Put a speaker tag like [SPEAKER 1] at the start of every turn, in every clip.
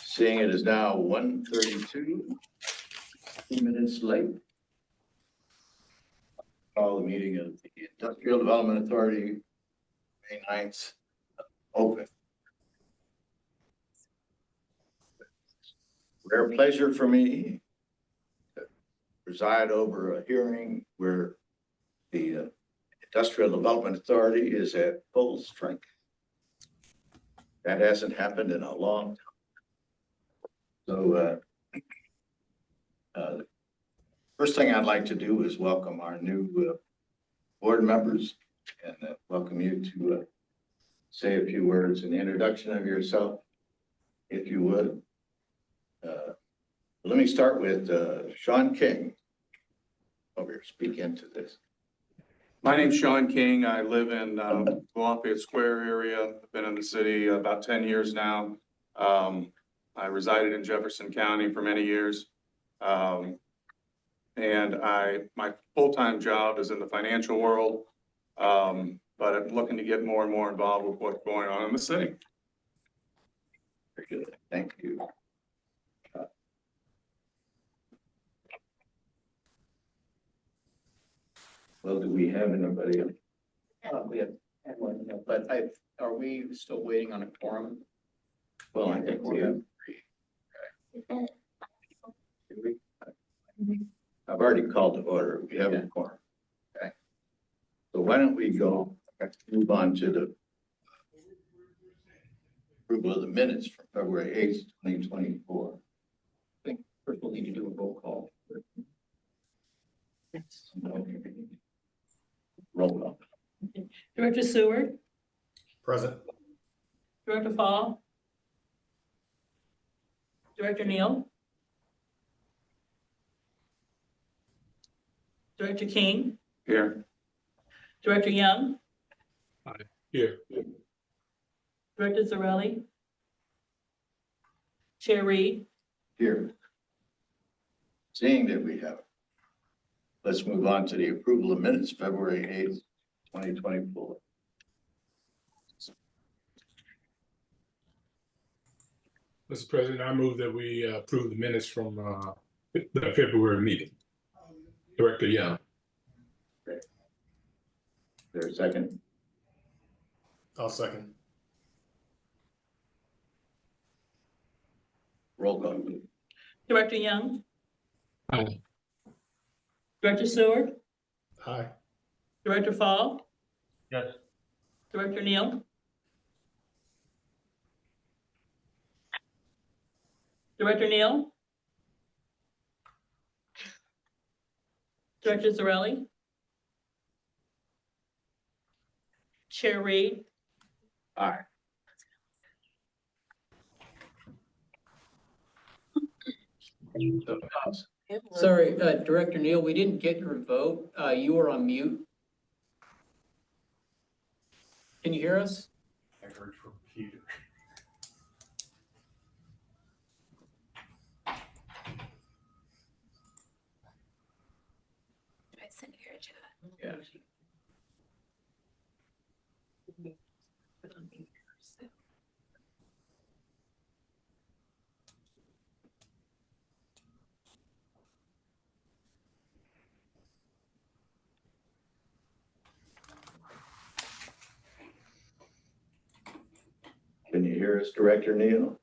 [SPEAKER 1] Seeing it is now 1:32, 2 minutes late. Call the meeting of the Industrial Development Authority, May 9th, open. Rare pleasure for me to preside over a hearing where the Industrial Development Authority is at full strength. That hasn't happened in a long time. So first thing I'd like to do is welcome our new board members and welcome you to say a few words in the introduction of yourself, if you would. Let me start with Sean King. Over here, speak into this.
[SPEAKER 2] My name's Sean King. I live in the Lafayette Square area. I've been in the city about 10 years now. I resided in Jefferson County for many years. And my full-time job is in the financial world, but I'm looking to get more and more involved with what's going on in the city.
[SPEAKER 1] Very good. Thank you. Well, do we have anybody else?
[SPEAKER 3] We have one, but are we still waiting on a quorum?
[SPEAKER 1] Well, I think we have three. I've already called to order. We have a quorum. Okay. So why don't we move on to the approval of the minutes from February 8th, 2024.
[SPEAKER 3] I think first we'll need to do a roll call.
[SPEAKER 1] Roll call.
[SPEAKER 4] Director Seward,
[SPEAKER 5] Present.
[SPEAKER 4] Director Fall, Director Neal, Director King,
[SPEAKER 2] Here.
[SPEAKER 4] Director Young,
[SPEAKER 5] Here.
[SPEAKER 4] Director Zarelli, Chair Reed,
[SPEAKER 1] Here. Seeing that we have, let's move on to the approval of minutes, February 8th, 2024.
[SPEAKER 5] Mr. President, I move that we approve the minutes from the February meeting. Director Young.
[SPEAKER 1] Is there a second?
[SPEAKER 5] I'll second.
[SPEAKER 1] Roll call, please.
[SPEAKER 4] Director Young,
[SPEAKER 5] Aye.
[SPEAKER 4] Director Seward,
[SPEAKER 5] Aye.
[SPEAKER 4] Director Fall.
[SPEAKER 5] Yes.
[SPEAKER 4] Director Neal, Director Neal, Director Zarelli, Chair Reed,
[SPEAKER 1] Aye.
[SPEAKER 3] Sorry, Director Neal, we didn't get your vote. You were on mute. Can you hear us?
[SPEAKER 5] I heard from Peter.
[SPEAKER 1] Yeah. Can you hear us, Director Neal?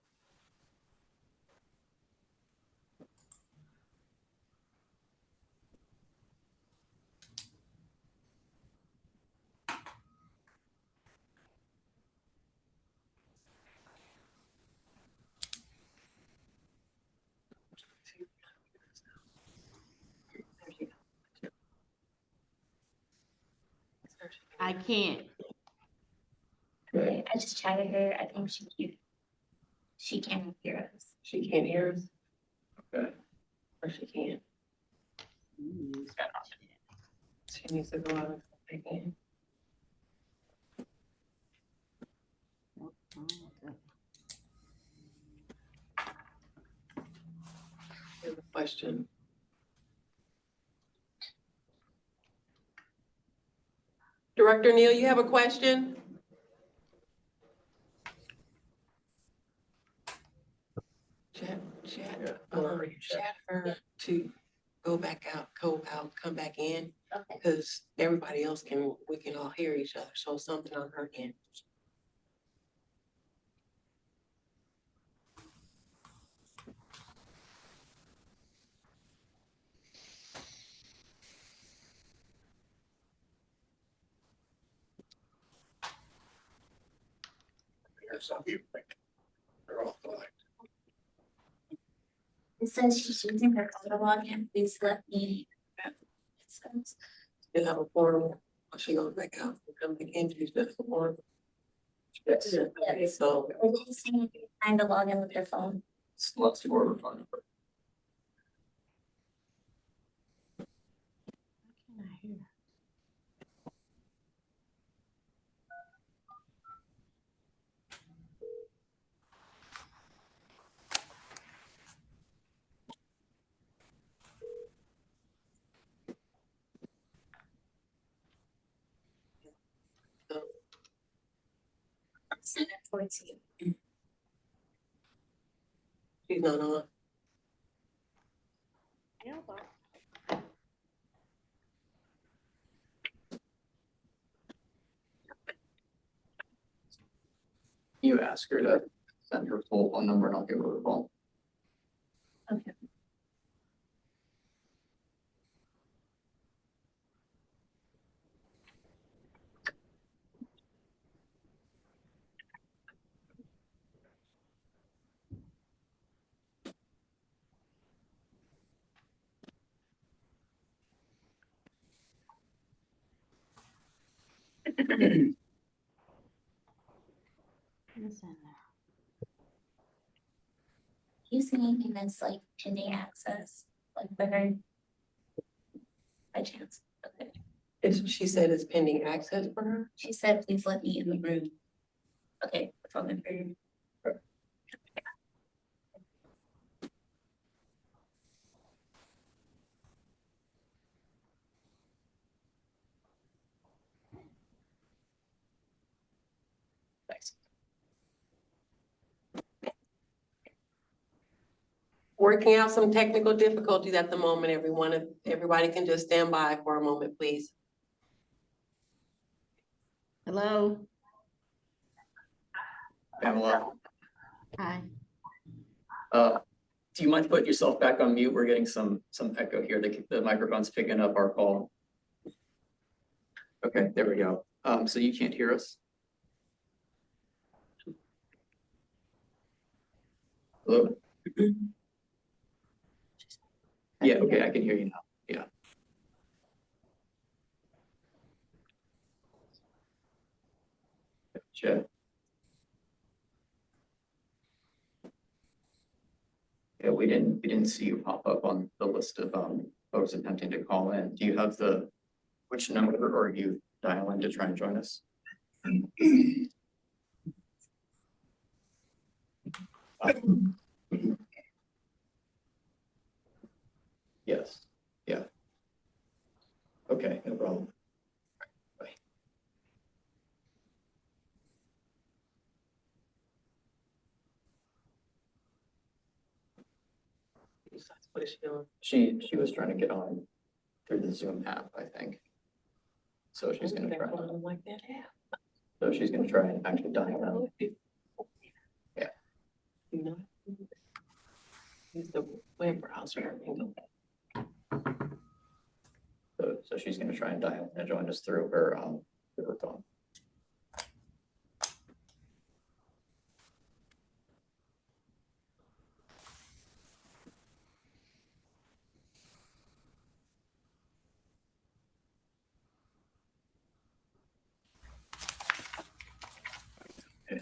[SPEAKER 6] I can't.
[SPEAKER 1] Okay.
[SPEAKER 7] I just chatted her. I think she can't hear us.
[SPEAKER 6] She can't hear us,
[SPEAKER 1] Okay.
[SPEAKER 6] or she can't. She needs to go out and come back in. Here's a question. Director Neal, you have a question? chat,
[SPEAKER 3] Or-
[SPEAKER 6] chat her to go back out, go out, come back in,
[SPEAKER 7] Okay.
[SPEAKER 6] because everybody else we can all hear each other, so something on her end.
[SPEAKER 1] Here's some people think they're all alike.
[SPEAKER 7] It says she's using her phone to log in. Please let me. It says,
[SPEAKER 6] You'll have a form, when she goes back out, and come back in, she's got a form.
[SPEAKER 3] Yes.
[SPEAKER 7] Yes.
[SPEAKER 6] So,
[SPEAKER 7] are they saying trying to log in with their phone?
[SPEAKER 3] Let's see where we're finding her.
[SPEAKER 7] Send it towards you.
[SPEAKER 6] she's not on.
[SPEAKER 3] You ask her to send her full phone number and I'll give her a call.
[SPEAKER 7] Okay. You see anything that's like pending access, like for her? By chance, okay.
[SPEAKER 6] She said it's pending access for her.
[SPEAKER 7] She said, please let me in the room. Okay, from the room.
[SPEAKER 3] Thanks.
[SPEAKER 6] Working out some technical difficulties at the moment, everyone. If everybody can just stand by for a moment, please.
[SPEAKER 8] Hello,
[SPEAKER 2] Pamela,
[SPEAKER 8] hi.
[SPEAKER 3] Do you mind putting yourself back on mute? We're getting some echo here. The microphone's picking up our call. Okay, there we go. So you can't hear us? Hello? Yeah, okay, I can hear you now. Yeah. Gotcha. Yeah, we didn't see you pop up on the list of folks attempting to call in. Do you have which number, or you dial in to try and join us? Yes, yeah. Okay, no problem. Bye.
[SPEAKER 6] What is she on?
[SPEAKER 3] She was trying to get on through the Zoom app, I think. So she's gonna try.
[SPEAKER 6] Like that, yeah.
[SPEAKER 3] So she's gonna try and actually dial in. Yeah.
[SPEAKER 6] You know? Use the web browser.
[SPEAKER 3] So she's gonna try and dial and join us through her phone. Yeah.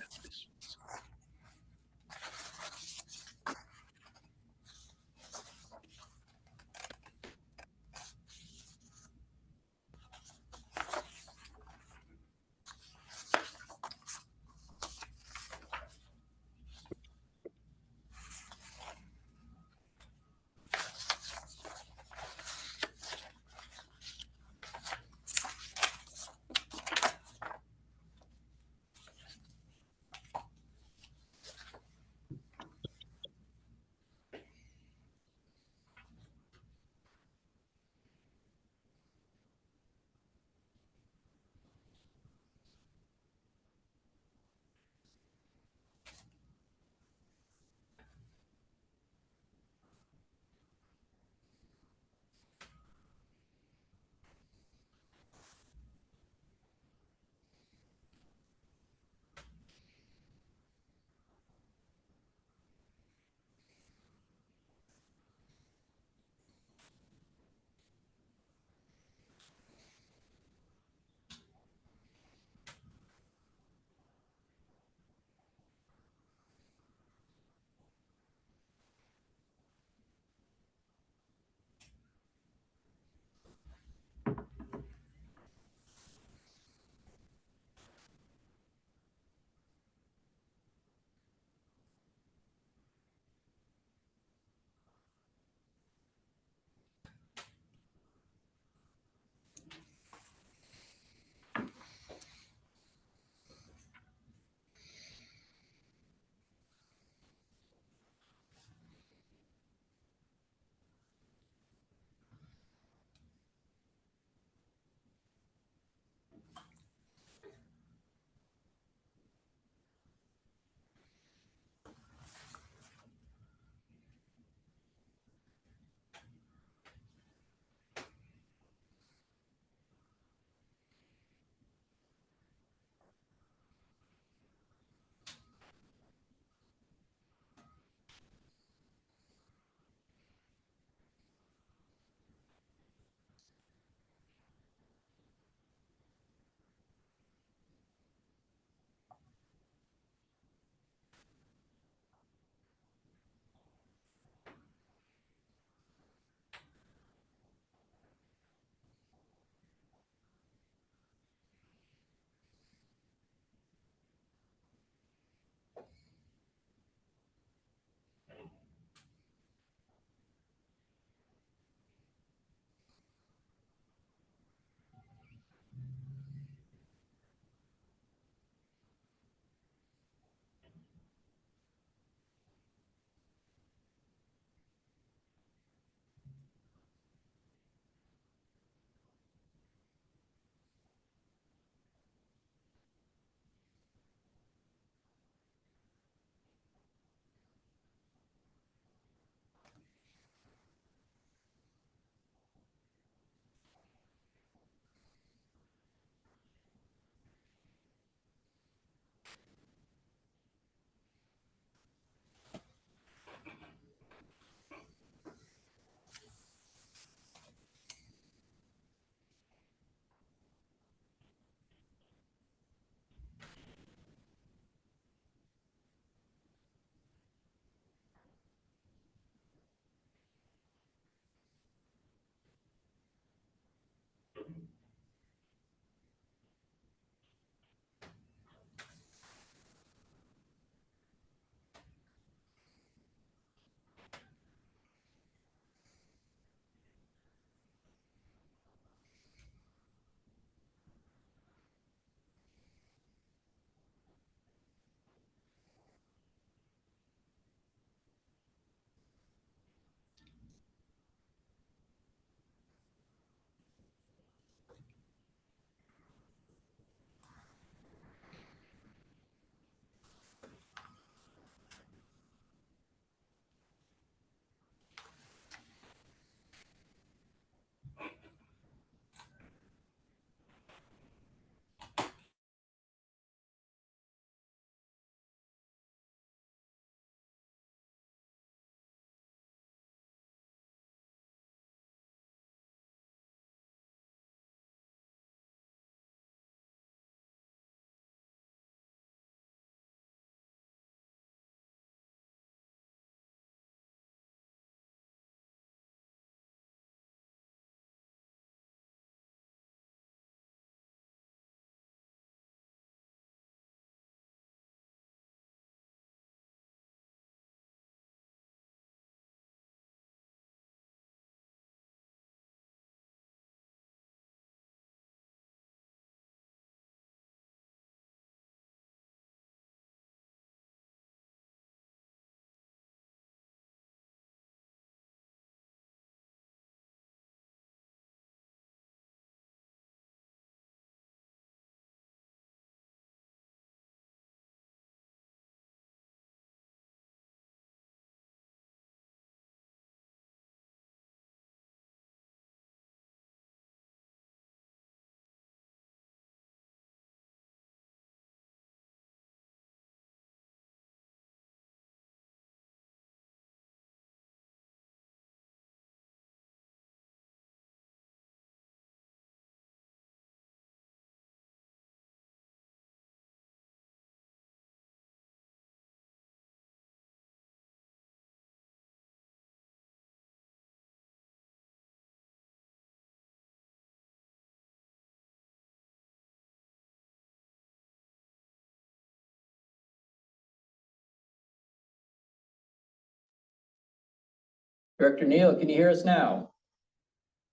[SPEAKER 3] Director Neal, can you hear us now?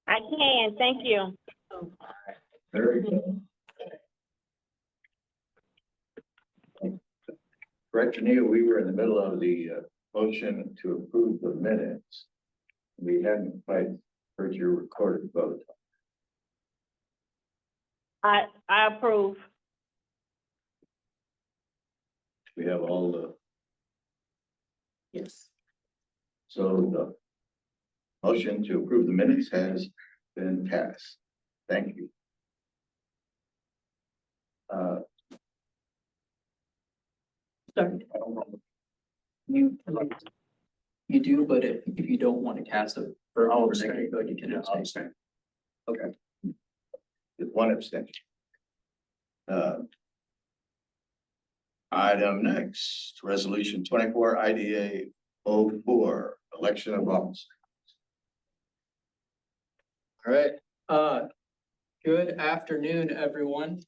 [SPEAKER 9] I can, thank you.
[SPEAKER 1] Very good. Director Neal, we were in the middle of the motion to approve the minutes. We hadn't quite heard your recorded vote.
[SPEAKER 9] I approve.
[SPEAKER 1] We have all the,
[SPEAKER 3] Yes.
[SPEAKER 1] so the motion to approve the minutes has been passed. Thank you.
[SPEAKER 3] Sorry. You do, but if you don't want to cast it for all or negative vote, you can abstain. Okay.
[SPEAKER 1] With one abstention. Item next, resolution 24 IDA 04, election of officers.
[SPEAKER 3] All right, good afternoon, everyone.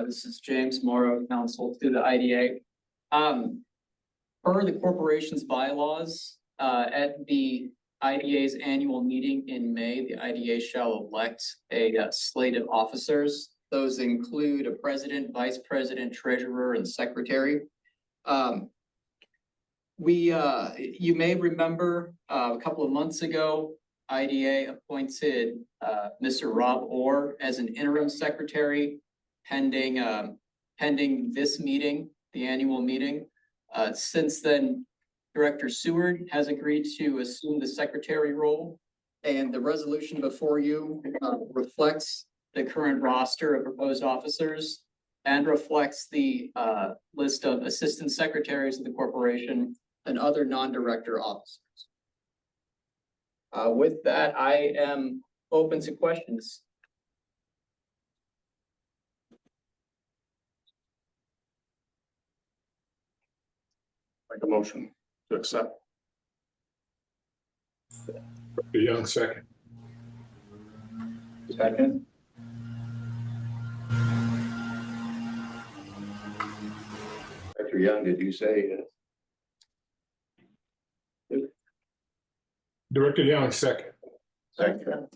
[SPEAKER 3] This is James Morrow, counsel to the IDA. Per the corporation's bylaws, at the IDA's annual meeting in May, the IDA shall elect a slate of officers. Those include a president, vice president, treasurer, and secretary. You may remember a couple of months ago, IDA appointed Mr. Rob Orr as an interim secretary pending this meeting, the annual meeting. Since then, Director Seward has agreed to assume the secretary role, and the resolution before you reflects the current roster of proposed officers and reflects the list of assistant secretaries of the corporation and other non-director officers. With that, I am open to questions.
[SPEAKER 2] Make a motion to accept.
[SPEAKER 5] Director Young, second.
[SPEAKER 1] Second. Director Young, did you say?
[SPEAKER 5] Director Young, second.
[SPEAKER 1] Second.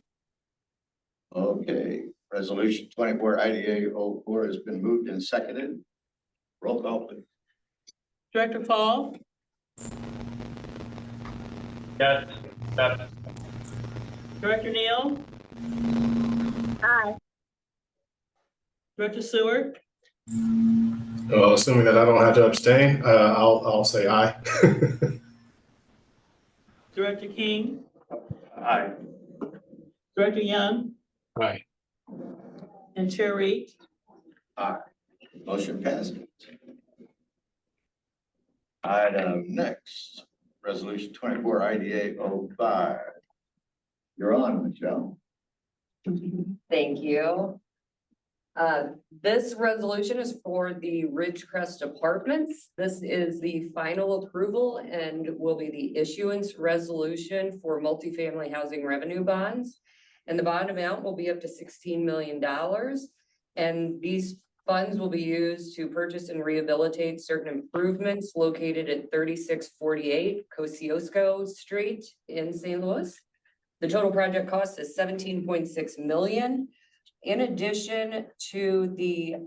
[SPEAKER 1] Okay, resolution 24 IDA 04 has been moved and seconded. Roll call, please.
[SPEAKER 4] Director Fall,
[SPEAKER 5] Yes.
[SPEAKER 4] Director Neal,
[SPEAKER 9] Aye.
[SPEAKER 4] Director Seward,
[SPEAKER 10] Assuming that I don't have to abstain, I'll say aye.
[SPEAKER 4] Director King,
[SPEAKER 2] Aye.
[SPEAKER 4] Director Young,
[SPEAKER 5] Aye.
[SPEAKER 4] and Chair Reed.
[SPEAKER 1] Aye. Motion passes. Item next, resolution 24 IDA 05. You're on, Michelle.
[SPEAKER 11] Thank you. This resolution is for the Ridgecrest Apartments. This is the final approval and will be the issuance resolution for multifamily housing revenue bonds. And the bond amount will be up to $16 million. And these funds will be used to purchase and rehabilitate certain improvements located at 3648 Kosciuszko Street in St. Louis. The total project cost is $17.6 million. In addition to the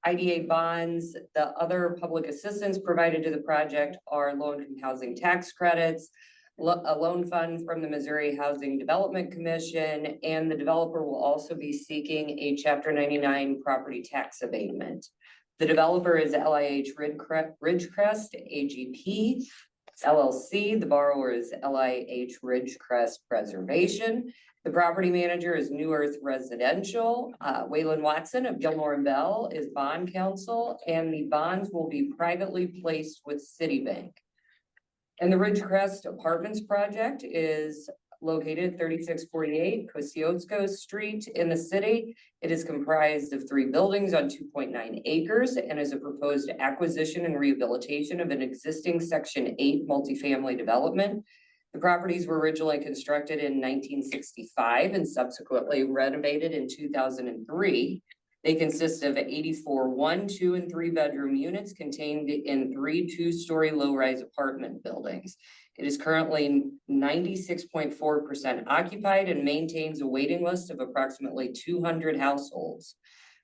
[SPEAKER 11] IDA bonds, the other public assistance provided to the project are low-income housing tax credits, a loan fund from the Missouri Housing Development Commission, and the developer will also be seeking a Chapter 99 property tax abatement. The developer is LIH Ridgecrest AGP LLC. The borrower is LIH Ridgecrest Preservation. The property manager is New Earth Residential. Waylon Watson of Gilmore and Bell is bond counsel, and the bonds will be privately placed with Citibank. And the Ridgecrest Apartments project is located 3648 Kosciuszko Street in the city. It is comprised of 3 buildings on 2.9 acres and is a proposed acquisition and rehabilitation of an existing Section 8 multifamily development. The properties were originally constructed in 1965 and subsequently renovated in 2003. They consist of 84 1, 2, and 3-bedroom units contained in 3 two-story low-rise apartment buildings. It is currently 96.4% occupied and maintains a waiting list of approximately 200 households.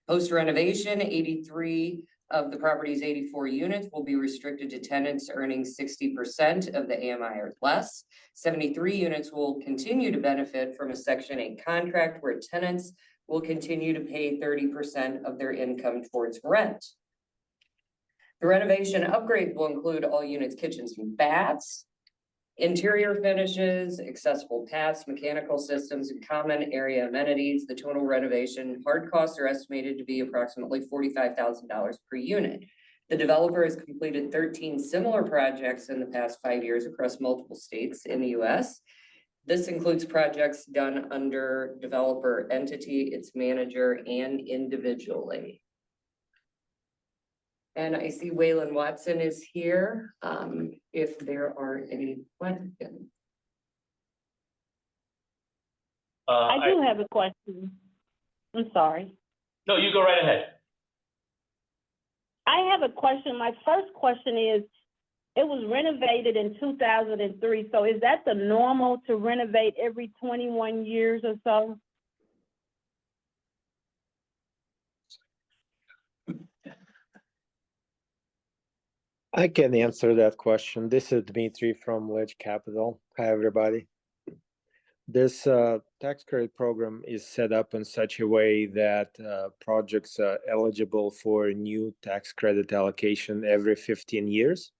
[SPEAKER 11] Post renovation, 83 of the property's 84 units will be restricted to tenants earning 60% of the AMI or less. 73 units will continue to benefit from a Section 8 contract where tenants will continue to pay 30% of their income towards rent. The renovation upgrade will include all units, kitchens, and baths, interior finishes, accessible paths, mechanical systems, and common area amenities. The total renovation hard costs are estimated to be approximately $45,000 per unit. The developer has completed 13 similar projects in the past 5 years across multiple states in the US. This includes projects done under developer entity, its manager, and individually. And I see Waylon Watson is here, if there are any questions.
[SPEAKER 9] I do have a question. I'm sorry.
[SPEAKER 12] No, you go right ahead.
[SPEAKER 9] I have a question. My first question is, it was renovated in 2003. So is that the normal to renovate every 21 years or so?
[SPEAKER 13] I can answer that question. This is Dmitry from Wedge Capital. Hi, everybody. This tax credit program is set up in such a way that projects are eligible for a new tax credit allocation every 15 years.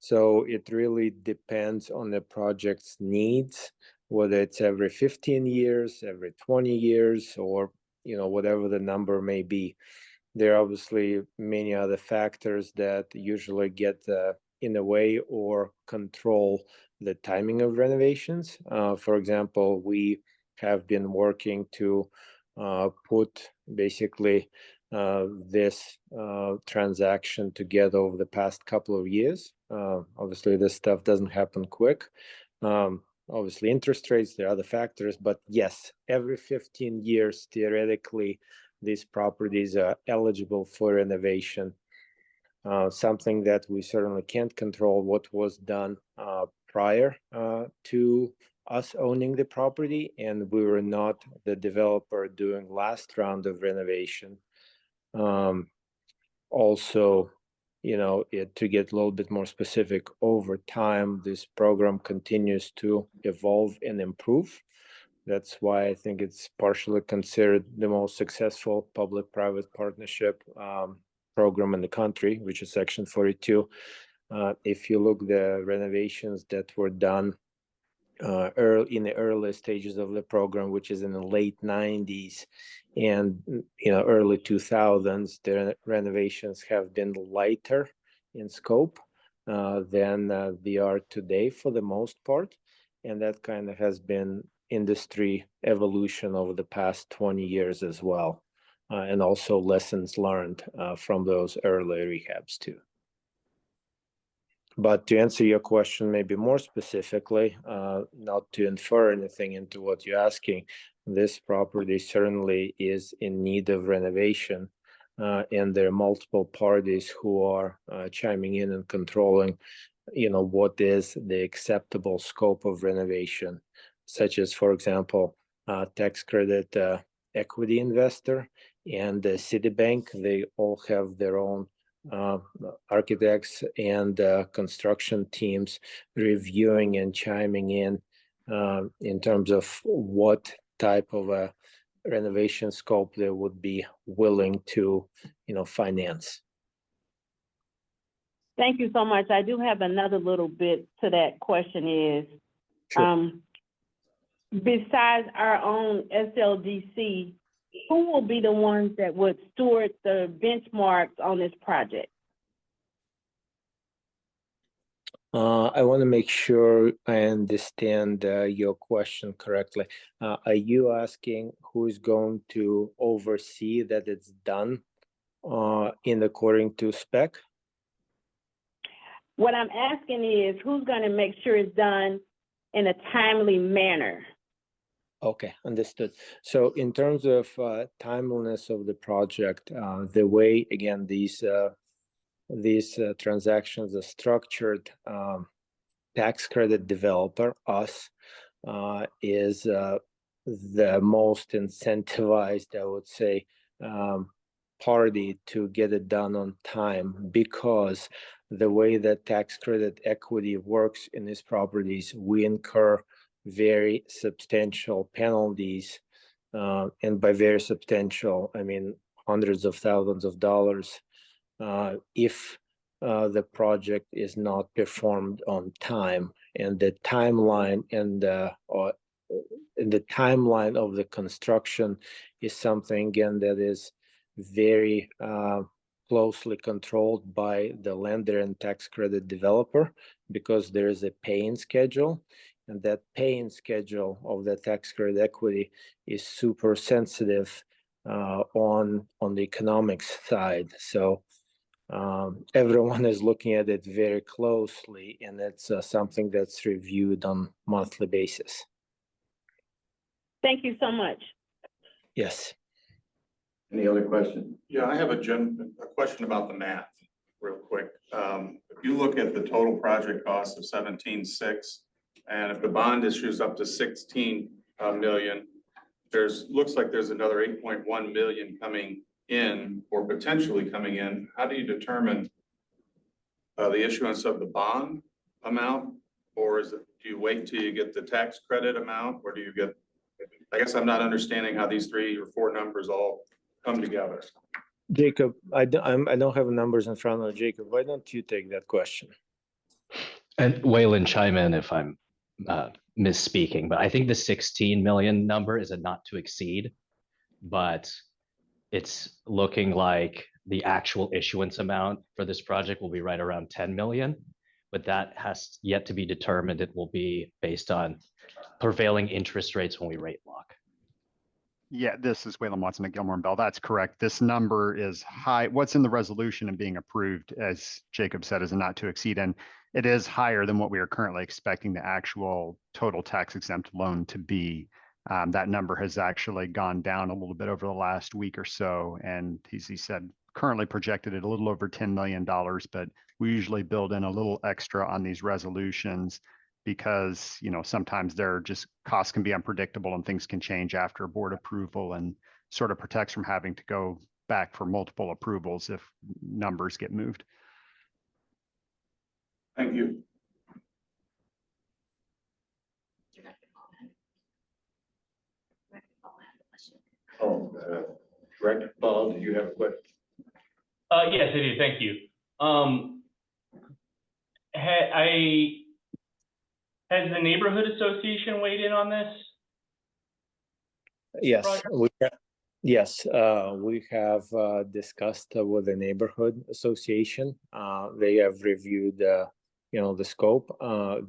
[SPEAKER 13] So it really depends on the project's needs, whether it's every 15 years, every 20 years, or whatever the number may be. There are obviously many other factors that usually get in the way or control the timing of renovations. For example, we have been working to put basically this transaction together over the past couple of years. Obviously, this stuff doesn't happen quick. Obviously, interest rates, there are other factors, but yes, every 15 years, theoretically, these properties are eligible for renovation. Something that we certainly can't control what was done prior to us owning the property, and we were not the developer doing last round of renovation. Also, to get a little bit more specific, over time, this program continues to evolve and improve. That's why I think it's partially considered the most successful public-private partnership program in the country, which is Section 42. If you look the renovations that were done in the early stages of the program, which is in the late 90s and early 2000s, the renovations have been lighter in scope than they are today for the most part, and that kind of has been industry evolution over the past 20 years as well, and also lessons learned from those early rehabs too. But to answer your question maybe more specifically, not to infer anything into what you're asking, this property certainly is in need of renovation, and there are multiple parties who are chiming in and controlling, what is the acceptable scope of renovation, such as, for example, tax credit equity investor and Citibank. They all have their own architects and construction teams reviewing and chiming in terms of what type of a renovation scope they would be willing to, finance.
[SPEAKER 9] Thank you so much. I do have another little bit to that question is,
[SPEAKER 13] Sure.
[SPEAKER 9] Besides our own SLDC, who will be the ones that would steward the benchmarks on this project?
[SPEAKER 13] I want to make sure I understand your question correctly. Are you asking who is going to oversee that it's done in according to spec?
[SPEAKER 9] What I'm asking is, who's going to make sure it's done in a timely manner?
[SPEAKER 13] Okay, understood. So in terms of timeliness of the project, the way, again, these transactions are structured, tax credit developer, us, is the most incentivized, I would say, party to get it done on time, because the way that tax credit equity works in these properties, we incur very substantial penalties, and by very substantial, I mean hundreds of thousands of dollars, if the project is not performed on time. And the timeline of the construction is something, again, that is very closely controlled by the lender and tax credit developer, because there is a paying schedule, and that paying schedule of the tax credit equity is super sensitive on the economics side. So everyone is looking at it very closely, and it's something that's reviewed on monthly basis.
[SPEAKER 9] Thank you so much.
[SPEAKER 13] Yes.
[SPEAKER 1] Any other questions?
[SPEAKER 2] Yeah, I have a question about the math, real quick. If you look at the total project cost of 17.6, and if the bond issues up to 16 million, looks like there's another 8.1 million coming in, or potentially coming in. How do you determine the issuance of the bond amount? Or do you wait till you get the tax credit amount, or do you get, I guess I'm not understanding how these 3 or 4 numbers all come together.
[SPEAKER 13] Jacob, I don't have numbers in front of Jacob. Why don't you take that question?
[SPEAKER 12] And Waylon, chime in if I'm misspeaking, but I think the 16 million number is a not to exceed, but it's looking like the actual issuance amount for this project will be right around 10 million, but that has yet to be determined. It will be based on prevailing interest rates when we rate lock.
[SPEAKER 14] Yeah, this is Waylon Watson at Gilmore and Bell. That's correct. This number is high. What's in the resolution and being approved, as Jacob said, is a not to exceed, and it is higher than what we are currently expecting the actual total tax exempt loan to be. That number has actually gone down a little bit over the last week or so, and he said currently projected at a little over $10 million, but we usually build in a little extra on these resolutions, because, you know, sometimes costs can be unpredictable and things can change after board approval, and sort of protects from having to go back for multiple approvals if numbers get moved.
[SPEAKER 2] Thank you.
[SPEAKER 1] Director Paul, did you have a question?
[SPEAKER 15] Yes, I do. Thank you. Has the neighborhood association weighed in on this?
[SPEAKER 13] Yes, we have discussed with the neighborhood association. They have reviewed, the scope.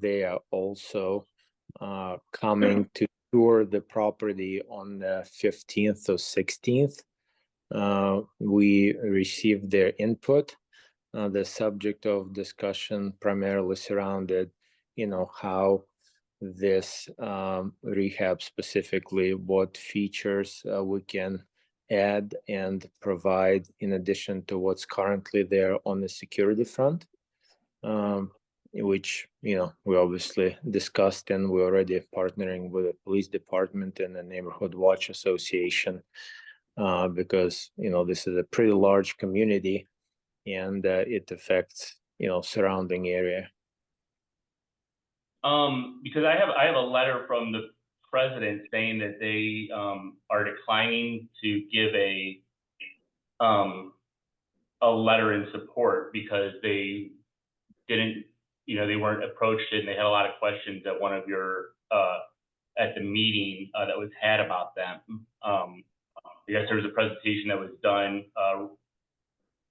[SPEAKER 13] They are also coming to tour the property on the 15th or 16th. We received their input. The subject of discussion primarily surrounded, how this rehab specifically, what features we can add and provide in addition to what's currently there on the security front, which, we obviously discussed, and we're already partnering with the police department and the Neighborhood Watch Association, because, this is a pretty large community, and it affects, surrounding area.
[SPEAKER 15] Because I have a letter from the president saying that they are declining to give a letter in support because they didn't, they weren't approached and they had a lot of questions at one of your at the meeting that was had about them. I guess there was a presentation that was done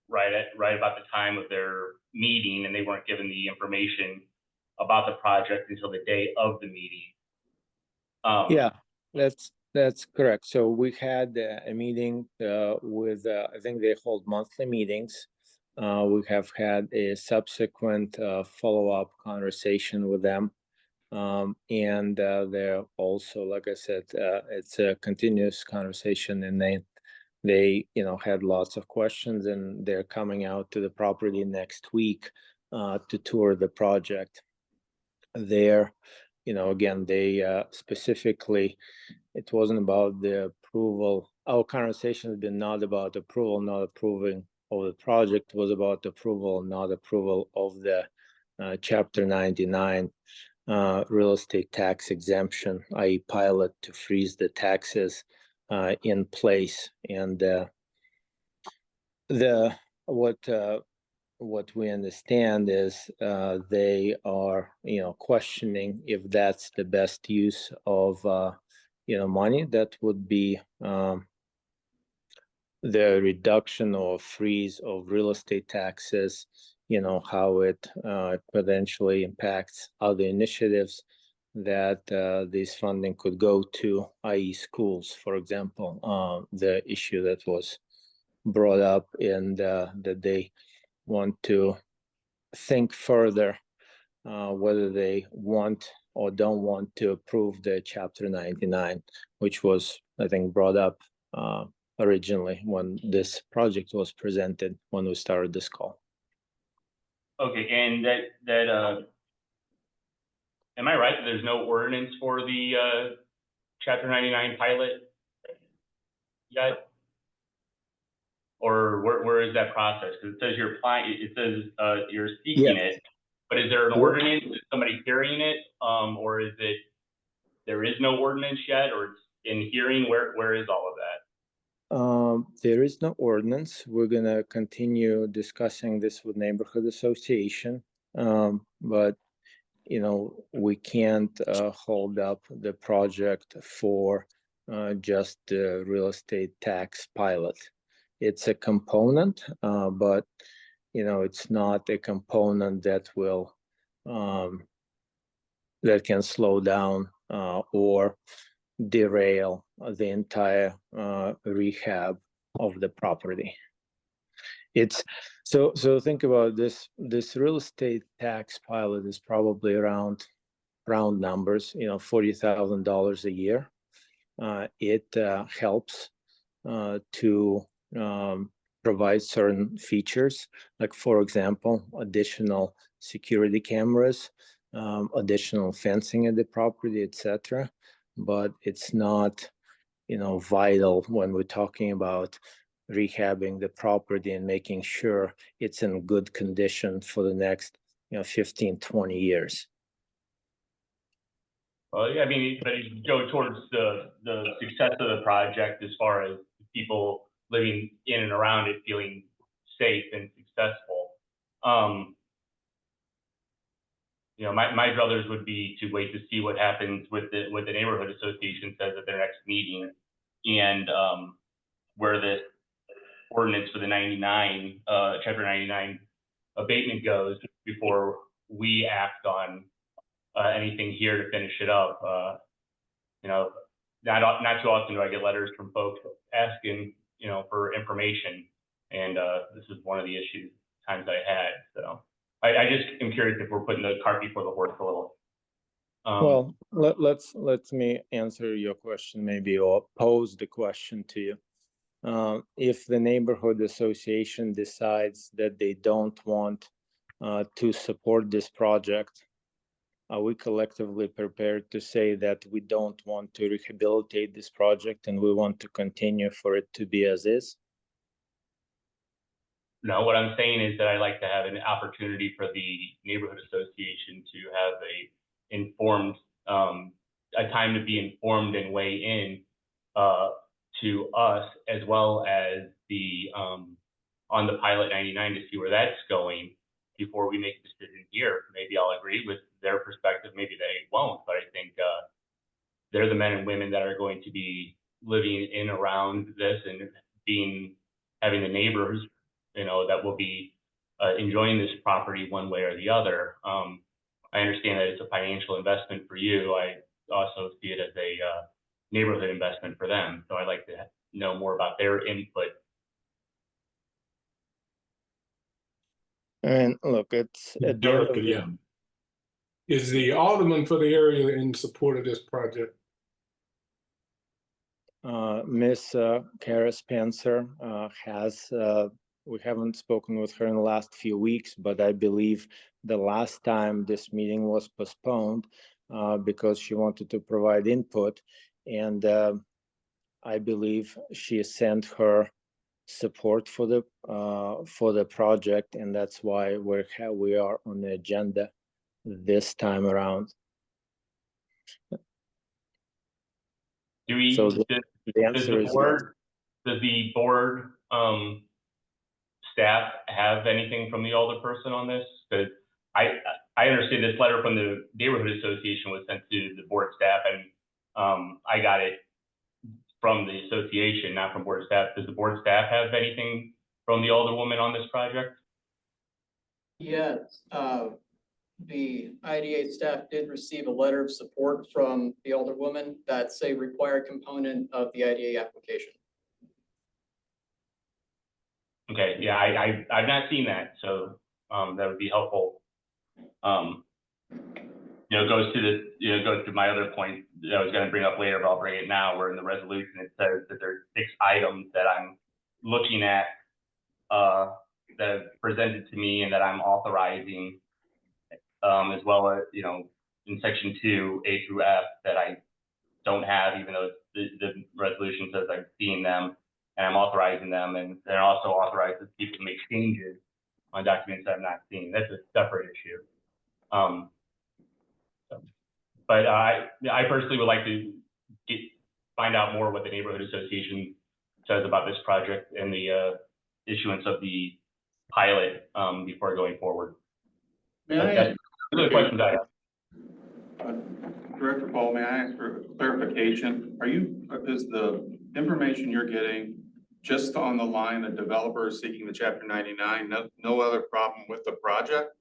[SPEAKER 15] right about the time of their meeting, and they weren't given the information about the project until the day of the meeting.
[SPEAKER 13] Yeah, that's correct. So we had a meeting with, I think they hold monthly meetings. We have had a subsequent follow-up conversation with them. And they're also, like I said, it's a continuous conversation, and they had lots of questions, and they're coming out to the property next week to tour the project. There, again, they specifically, it wasn't about the approval. Our conversation has been not about approval, not approving of the project, was about approval, not approval of the Chapter 99 real estate tax exemption, i.e. pilot to freeze the taxes in place. And what we understand is they are, questioning if that's the best use of, money. That would be the reduction or freeze of real estate taxes, how it potentially impacts other initiatives that this funding could go to, i.e. schools, for example. The issue that was brought up, and that they want to think further whether they want or don't want to approve the Chapter 99, which was, I think, brought up originally when this project was presented, when we started this call.
[SPEAKER 15] Okay, and am I right that there's no ordinance for the Chapter 99 pilot yet? Or where is that process? Because it says you're applying, it says you're seeking it, but is there an ordinance? Is somebody carrying it? Or is it, there is no ordinance yet, or it's in hearing? Where is all of that?
[SPEAKER 13] There is no ordinance. We're gonna continue discussing this with neighborhood association, but we can't hold up the project for just the real estate tax pilot. It's a component, but it's not a component that will that can slow down or derail the entire rehab of the property. It's so think about this real estate tax pilot is probably around round numbers, $40,000 a year. It helps to provide certain features, like, for example, additional security cameras, additional fencing at the property, etc. But it's not, vital when we're talking about rehabbing the property and making sure it's in good condition for the next, 15, 20 years.
[SPEAKER 15] Well, yeah, I mean, but you go towards the success of the project as far as people living in and around it feeling safe and successful. My druthers would be to wait to see what happens with the neighborhood association says at their next meeting, and where the ordinance for the 99 Chapter 99 abatement goes before we act on anything here to finish it up. Not too often do I get letters from folks asking, for information, and this is one of the times I had. So I just am curious if we're putting the cart before the horse a little.
[SPEAKER 13] Well, let me answer your question, maybe, or pose the question to you. If the neighborhood association decides that they don't want to support this project, are we collectively prepared to say that we don't want to rehabilitate this project and we want to continue for it to be as is?
[SPEAKER 15] No, what I'm saying is that I like to have an opportunity for the neighborhood association to have a time to be informed and weigh in to us, as well as the on the pilot 99 to see where that's going before we make a decision here. Maybe I'll agree with their perspective, maybe they won't, but I think they're the men and women that are going to be living in around this and having the neighbors, that will be enjoying this property one way or the other. I understand that it's a financial investment for you. I also see it as a neighborhood investment for them. So I'd like to know more about their input.
[SPEAKER 13] And look, it's at the end of the,
[SPEAKER 5] Is the alderman for the area in support of this project?
[SPEAKER 13] Miss Kara Spencer has, we haven't spoken with her in the last few weeks, but I believe the last time this meeting was postponed because she wanted to provide input. And I believe she sent her support for the project, and that's why we are on the agenda this time around.
[SPEAKER 15] Do we,
[SPEAKER 13] So
[SPEAKER 15] does
[SPEAKER 13] the answer is yes.
[SPEAKER 15] Does the board, staff have anything from the alderperson on this? Because I understand this letter from the neighborhood association was sent to the board staff, and I got it from the association, not from board staff. Does the board staff have anything from the alderwoman on this project?
[SPEAKER 3] Yes, the IDA staff did receive a letter of support from the alderwoman. That's a required component of the IDA application.
[SPEAKER 15] Okay, yeah, I've not seen that, so that would be helpful. Goes to my other point that I was going to bring up later, but I'll bring it now. Where in the resolution it says that there's 6 items that I'm looking at that are presented to me and that I'm authorizing, as well as in section 2, A through F, that I don't have, even though the resolution says I've seen them and I'm authorizing them, and then also authorizes people to make changes on documents that I'm not seeing. That's a separate issue. But I personally would like to find out more what the neighborhood association says about this project and the issuance of the pilot before going forward.
[SPEAKER 2] May I
[SPEAKER 15] That's the questions I have.
[SPEAKER 2] Director Paul, may I ask for clarification? Is the information you're getting just on the line of developers seeking the Chapter 99, no other problem with the project?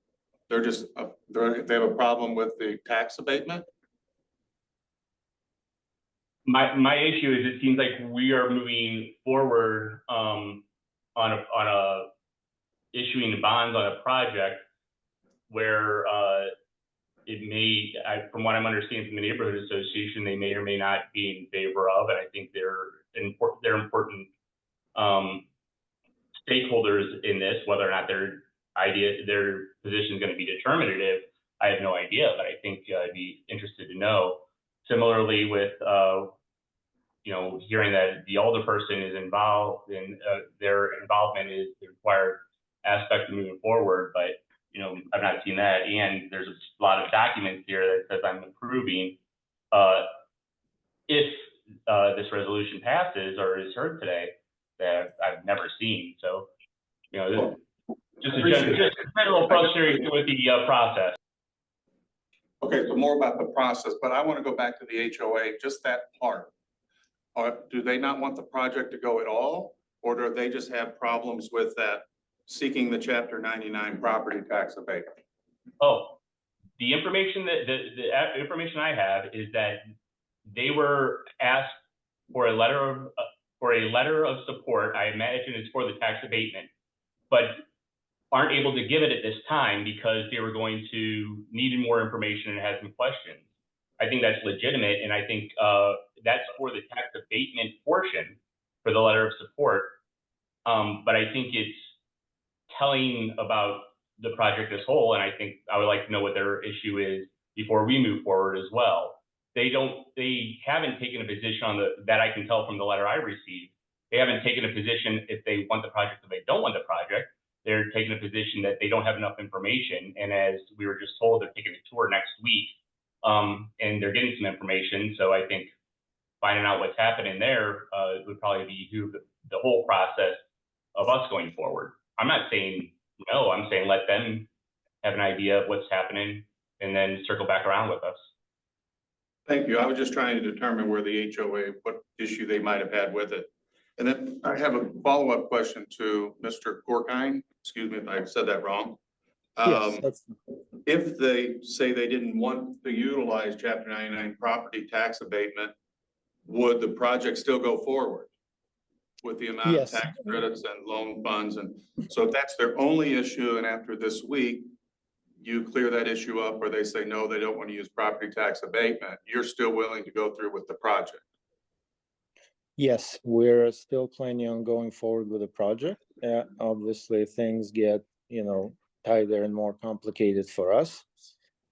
[SPEAKER 2] They're just, they have a problem with the tax abatement?
[SPEAKER 15] My issue is it seems like we are moving forward on a issuing bonds on a project where it may, from what I'm understanding from the neighborhood association, they may or may not be in favor of, and I think they're important stakeholders in this. Whether or not their position is going to be determinative, I have no idea, but I think I'd be interested to know. Similarly with hearing that the alderperson is involved in their involvement is the required aspect of moving forward, but I've not seen that, and there's a lot of documents here that says I'm approving if this resolution passes or is heard today that I've never seen. So just a general frustration with the process.
[SPEAKER 2] Okay, so more about the process, but I want to go back to the HOA, just that part. Do they not want the project to go at all? Or do they just have problems with that seeking the Chapter 99 property tax abatement?
[SPEAKER 15] Oh, the information the information I have is that they were asked for a letter of support. I imagine it's for the tax abatement, but aren't able to give it at this time because they were going to need more information and had some questions. I think that's legitimate, and I think that's for the tax abatement portion for the letter of support. But I think it's telling about the project as whole, and I think I would like to know what their issue is before we move forward as well. They haven't taken a position on that I can tell from the letter I received. They haven't taken a position if they want the project or they don't want the project. They're taking a position that they don't have enough information. And as we were just told, they're taking a tour next week, and they're getting some information. So I think finding out what's happening there would probably be the whole process of us going forward. I'm not saying no, I'm saying let them have an idea of what's happening and then circle back around with us.
[SPEAKER 2] Thank you. I was just trying to determine where the HOA, what issue they might have had with it. And then I have a follow-up question to Mr. Gorkine. Excuse me if I said that wrong.
[SPEAKER 13] Yes,
[SPEAKER 2] if they say they didn't want to utilize Chapter 99 property tax abatement, would the project still go forward with the amount
[SPEAKER 13] Yes.
[SPEAKER 2] of tax credits and loan funds? And so if that's their only issue, and after this week, you clear that issue up, or they say, no, they don't want to use property tax abatement, you're still willing to go through with the project?
[SPEAKER 13] Yes, we're still planning on going forward with the project. Obviously, things get, tighter and more complicated for us.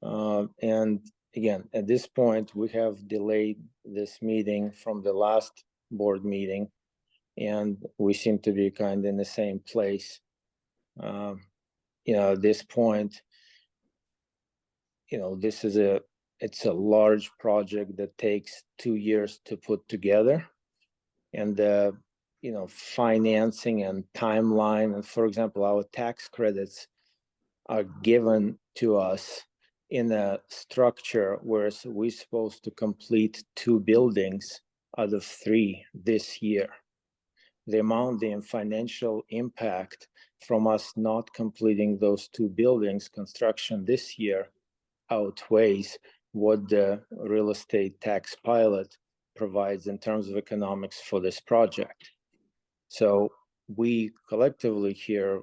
[SPEAKER 13] And again, at this point, we have delayed this meeting from the last board meeting, and we seem to be kind of in the same place. At this point, it's a large project that takes 2 years to put together. And financing and timeline, and for example, our tax credits are given to us in a structure where we're supposed to complete 2 buildings out of 3 this year. The amount, the financial impact from us not completing those 2 buildings construction this year outweighs what the real estate tax pilot provides in terms of economics for this project. So we collectively here,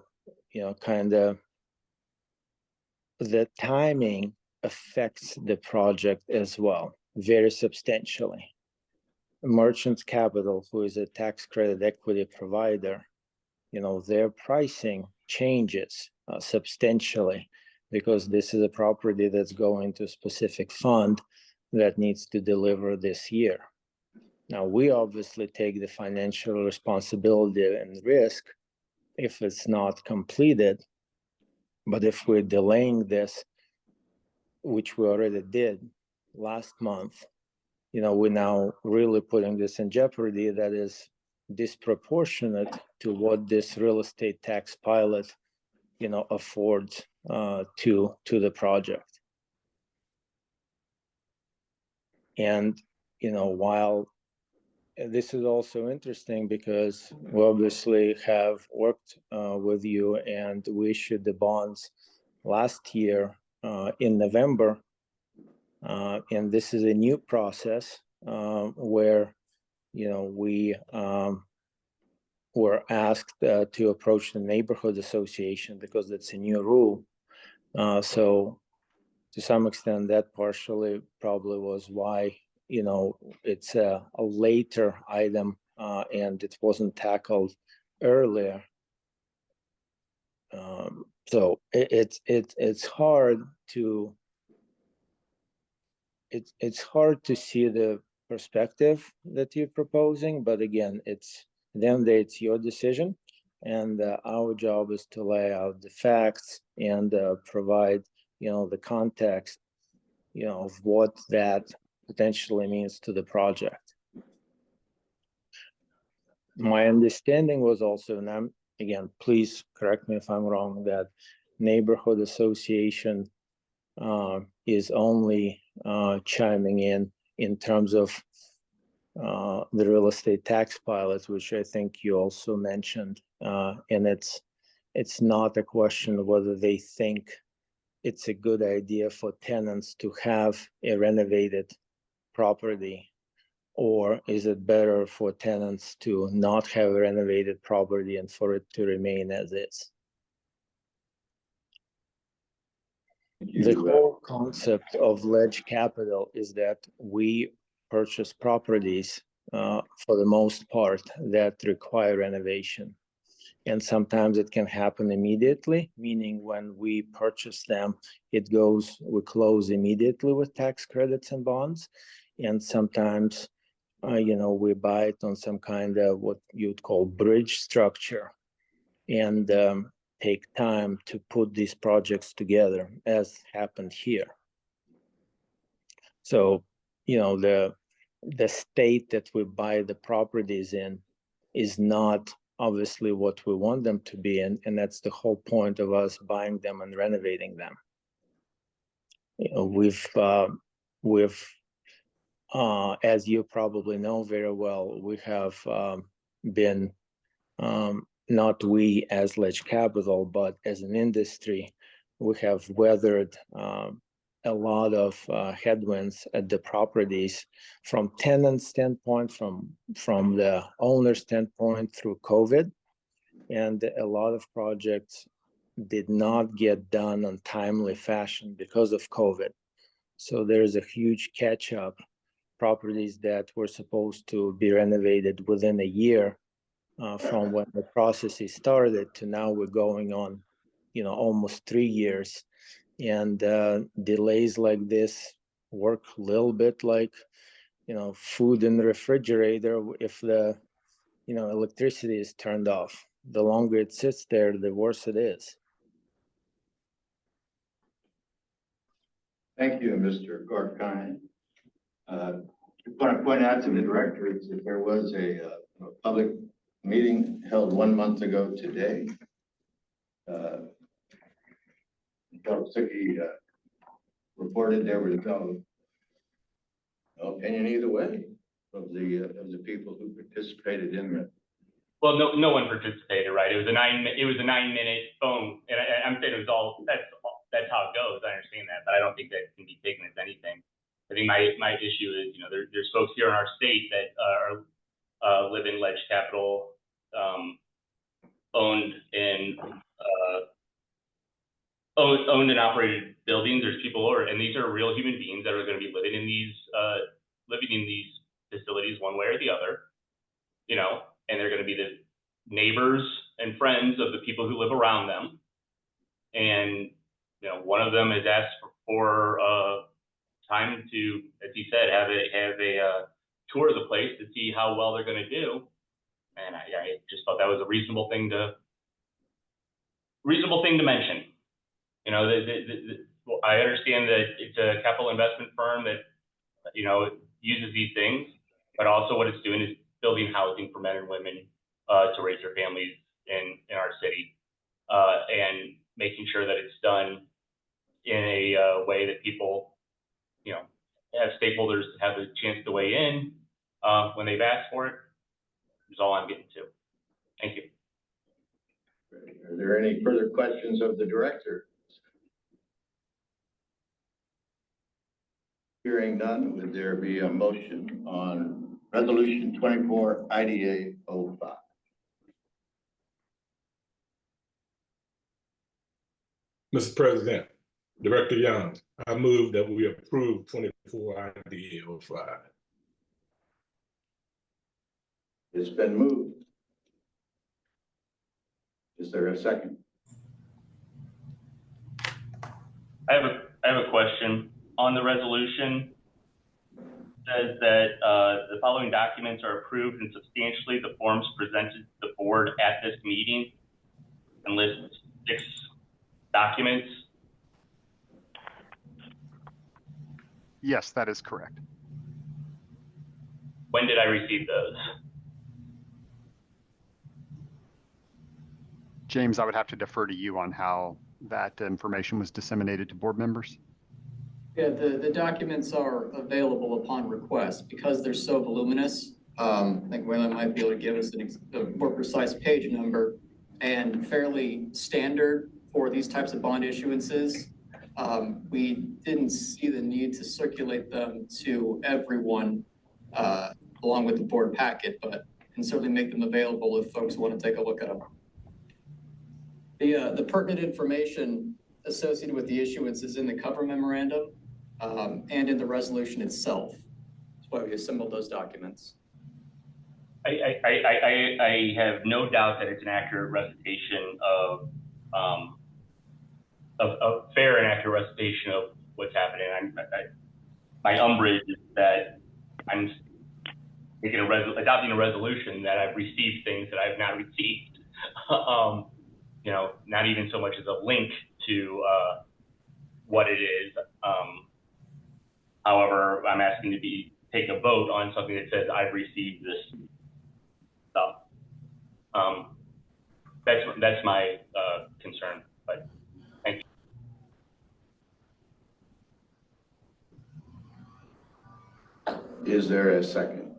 [SPEAKER 13] kind of the timing affects the project as well, very substantially. Merchants Capital, who is a tax credit equity provider, their pricing changes substantially because this is a property that's going to a specific fund that needs to deliver this year. Now, we obviously take the financial responsibility and risk if it's not completed, but if we're delaying this, which we already did last month, we're now really putting this in jeopardy that is disproportionate to what this real estate tax pilot, affords to the project. And, while this is also interesting because we obviously have worked with you and we issued the bonds last year in November. And this is a new process where, we were asked to approach the neighborhood association because it's a new rule. So to some extent, that partially probably was why, it's a later item and it wasn't tackled earlier. So it's hard to see the perspective that you're proposing, but again, it's your decision, and our job is to lay out the facts and provide the context of what that potentially means to the project. My understanding was also, and again, please correct me if I'm wrong, that neighborhood association is only chiming in terms of the real estate tax pilots, which I think you also mentioned, and it's not a question of whether they think it's a good idea for tenants to have a renovated property, or is it better for tenants to not have a renovated property and for it to remain as is? The whole concept of Ledge Capital is that we purchase properties for the most part that require renovation. And sometimes it can happen immediately, meaning when we purchase them, we close immediately with tax credits and bonds. And sometimes, we buy it on some kind of what you'd call bridge structure and take time to put these projects together, as happened here. So, the state that we buy the properties in is not obviously what we want them to be, and that's the whole point of us buying them and renovating them. We've as you probably know very well, we have been, not we as Ledge Capital, but as an industry, we have weathered a lot of headwinds at the properties from tenant standpoint, from the owner standpoint through COVID. And a lot of projects did not get done on timely fashion because of COVID. So there's a huge catch up. Properties that were supposed to be renovated within a year from when the process is started to now we're going on, almost 3 years. And delays like this work a little bit like, food in the refrigerator. If the, electricity is turned off, the longer it sits there, the worse it is.
[SPEAKER 1] Thank you, Mr. Gorkine. I want to point out to the director that there was a public meeting held 1 month ago today. Suki reported there was no opinion either way of the people who participated in it.
[SPEAKER 15] Well, no one participated, right? It was a 9-minute phone, and I'm saying it was all, that's how it goes. I understand that, but I don't think that can be taken as anything. I think my issue is, there's folks here in our state that live in Ledge Capital, owned and operated buildings. There's people and these are real human beings that are going to be living in these facilities one way or the other, and they're going to be the neighbors and friends of the people who live around them. And one of them has asked for time to, as he said, have a tour of the place to see how well they're going to do. And I just thought that was a reasonable thing to mention. I understand that it's a capital investment firm that uses these things, but also what it's doing is building housing for men and women to raise their families in our city, and making sure that it's done in a way that people, have stakeholders have a chance to weigh in when they've asked for it. Is all I'm getting to. Thank you.
[SPEAKER 1] Are there any further questions of the director? Hearing none, would there be a motion on Resolution 24 IDA 05?
[SPEAKER 5] Mr. President, Director Young, I move that we approve 24 IDA 05.
[SPEAKER 1] It's been moved. Is there a second?
[SPEAKER 15] I have a question on the resolution. It says that the following documents are approved and substantially the forms presented to the board at this meeting, and lists 6 documents.
[SPEAKER 14] Yes, that is correct.
[SPEAKER 15] When did I receive those?
[SPEAKER 14] James, I would have to defer to you on how that information was disseminated to board members.
[SPEAKER 3] Yeah, the documents are available upon request because they're so voluminous. I think Waylon might be able to give us a more precise page number, and fairly standard for these types of bond issuances. We didn't see the need to circulate them to everyone along with the board packet, but can certainly make them available if folks want to take a look at them. The pertinent information associated with the issuance is in the cover memorandum and in the resolution itself. That's why we assembled those documents.
[SPEAKER 15] I have no doubt that it's an accurate recitation of a fair and accurate recitation of what's happening. My umbrage is that I'm making adopting a resolution that I've received things that I've not received. Not even so much as a link to what it is. However, I'm asking to take a vote on something that says I've received this stuff. That's my concern. But thank you.
[SPEAKER 1] Is there a second?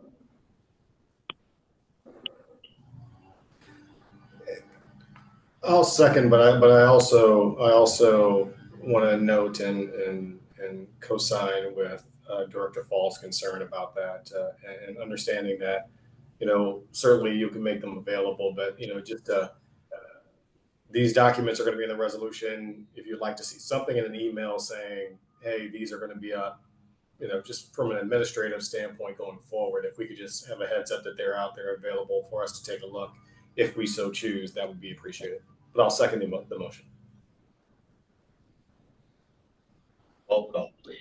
[SPEAKER 10] I'll second, but I also want to note and co-sign with Director Fall's concern about that, and understanding that, certainly you can make them available, but just these documents are going to be in the resolution. If you'd like to see something in an email saying, hey, these are going to be up, you know, just from an administrative standpoint going forward, if we could just have a heads up that they're out there available for us to take a look, if we so choose, that would be appreciated. But I'll second the motion.
[SPEAKER 1] Roll call, please.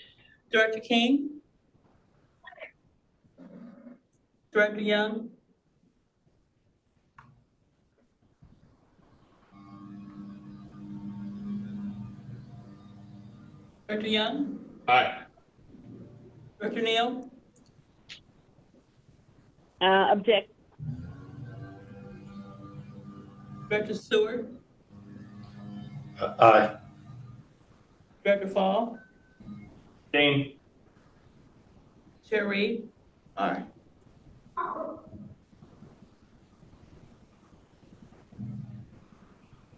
[SPEAKER 4] Director King? Director Young? Director Young?
[SPEAKER 5] Aye.
[SPEAKER 4] Director Neal?
[SPEAKER 9] Object.
[SPEAKER 4] Director Stewart?
[SPEAKER 10] Aye.
[SPEAKER 4] Director Fall?
[SPEAKER 15] Same.
[SPEAKER 4] Chair Reed?
[SPEAKER 1] Aye.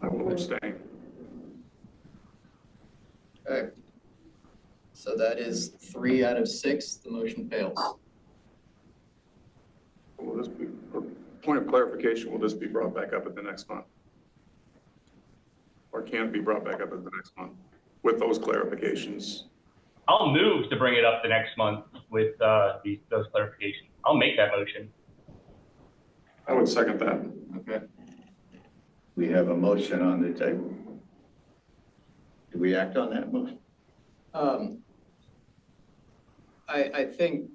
[SPEAKER 2] I will abstain.
[SPEAKER 3] Okay. So that is 3 out of 6. The motion fails.
[SPEAKER 2] Will this be, for point of clarification, will this be brought back up at the next month? Or can it be brought back up at the next month with those clarifications?
[SPEAKER 15] I'll move to bring it up the next month with those clarifications. I'll make that motion.
[SPEAKER 2] I would second that.
[SPEAKER 1] Okay. We have a motion on the table. Do we act on that motion?
[SPEAKER 3] I think,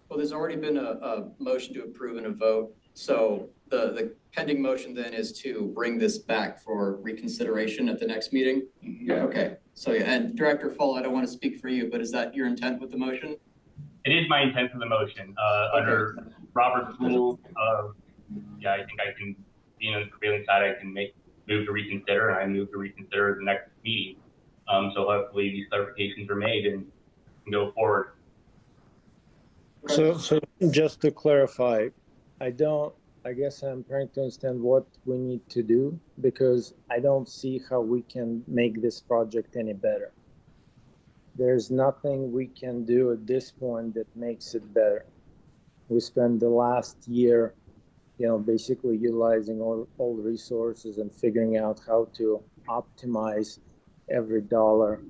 [SPEAKER 3] well, there's already been a motion to approve and a vote. So the pending motion then is to bring this back for reconsideration at the next meeting?
[SPEAKER 1] Yeah.
[SPEAKER 3] Okay, so, yeah, and Director Fall, I don't want to speak for you, but is that your intent with the motion?
[SPEAKER 15] It is my intent for the motion, under Robert's rule, yeah, I think I can, being on the prevailing side, I can move to reconsider, and I move to reconsider the next meeting. So hopefully these clarifications are made and can go forward.
[SPEAKER 13] So just to clarify, I guess I'm trying to understand what we need to do, because I don't see how we can make this project any better. There's nothing we can do at this point that makes it better. We spent the last year, you know, basically utilizing all the resources and figuring out how to optimize every dollar,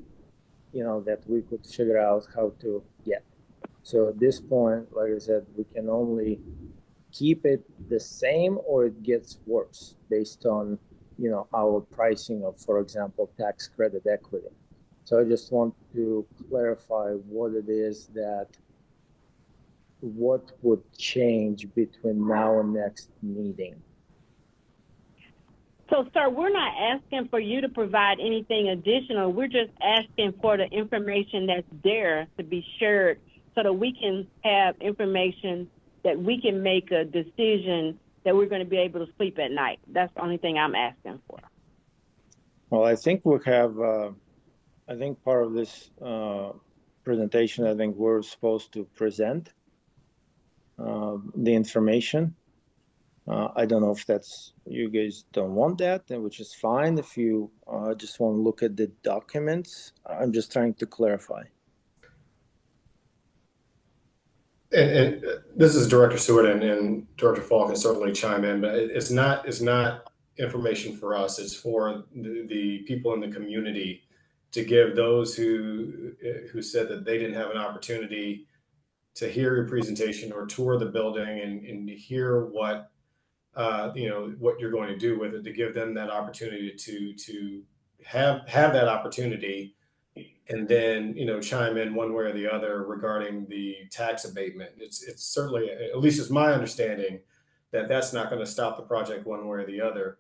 [SPEAKER 13] you know, that we could figure out how to get. So at this point, like I said, we can only keep it the same or it gets worse based on, you know, our pricing of, for example, tax credit equity. So I just want to clarify what it is what would change between now and next meeting.
[SPEAKER 9] So, sir, we're not asking for you to provide anything additional. We're just asking for the information that's there to be shared so that we can have information that we can make a decision that we're going to be able to sleep at night. That's the only thing I'm asking for.
[SPEAKER 13] Well, I think we have, I think part of this presentation, I think we're supposed to present the information. I don't know if you guys don't want that, which is fine. If you just want to look at the documents, I'm just trying to clarify.
[SPEAKER 10] And this is Director Stewart, and Director Fall can certainly chime in, but it's not information for us. It's for the people in the community to give those who said that they didn't have an opportunity to hear your presentation or tour the building and hear what what you're going to do with it, to give them that opportunity to have that opportunity, and then chime in one way or the other regarding the tax abatement. It's certainly, at least it's my understanding, that that's not going to stop the project one way or the other.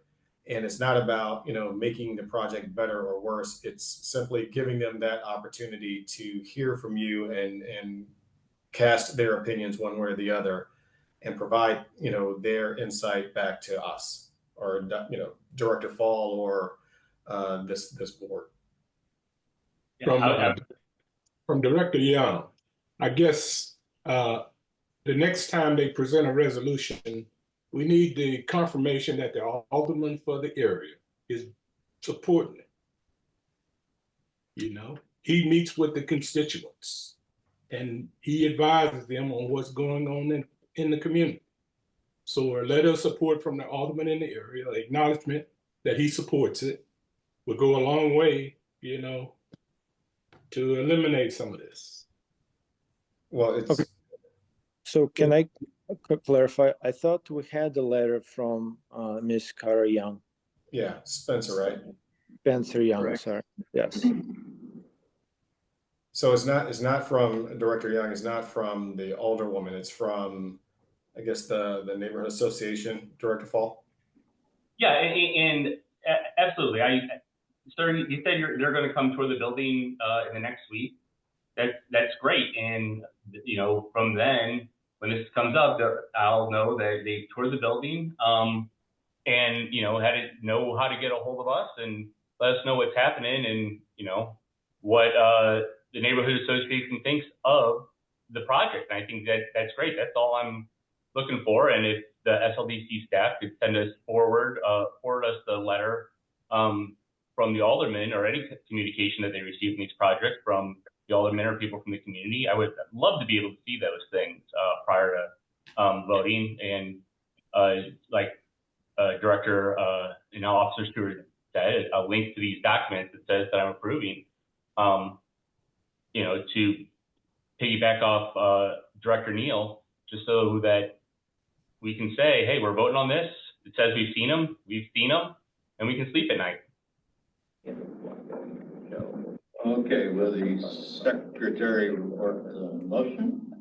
[SPEAKER 10] And it's not about making the project better or worse. It's simply giving them that opportunity to hear from you and cast their opinions one way or the other, and provide their insight back to us, or Director Fall, or this board.
[SPEAKER 5] From Director Young, I guess the next time they present a resolution, we need the confirmation that the alderman for the area is supporting it. He meets with the constituents and he advises them on what's going on in the community. So a letter of support from the alderman in the area, acknowledgement that he supports it would go a long way, to eliminate some of this.
[SPEAKER 10] Well, it's,
[SPEAKER 13] Okay. So can I clarify? I thought we had a letter from Ms. Kara Young,
[SPEAKER 10] yeah, Spencer, right?
[SPEAKER 13] Spencer Young,
[SPEAKER 1] Correct.
[SPEAKER 13] sorry. Yes.
[SPEAKER 10] So it's not from Director Young, it's not from the Alderwoman, it's from, I guess, the Neighborhood Association, Director Fall?
[SPEAKER 15] Yeah, and absolutely. Sir, you said they're going to come tour the building in the next week. That's great. And, from then, when this comes up, I'll know that they toured the building and, had to know how to get a hold of us and let us know what's happening and, what the neighborhood association thinks of the project. And I think that's great. That's all I'm looking for. And if the SLDC staff could forward us the letter from the alderman or any communication that they receive from these projects from the aldermen or people from the community, I would love to be able to see those things prior to voting. And like Director Officer Stewart said, a link to these documents that says that I'm approving. To piggyback off Director Neal, just so that we can say, hey, we're voting on this. It says we've seen them, and we can sleep at night.
[SPEAKER 1] Okay, will the secretary report the motion?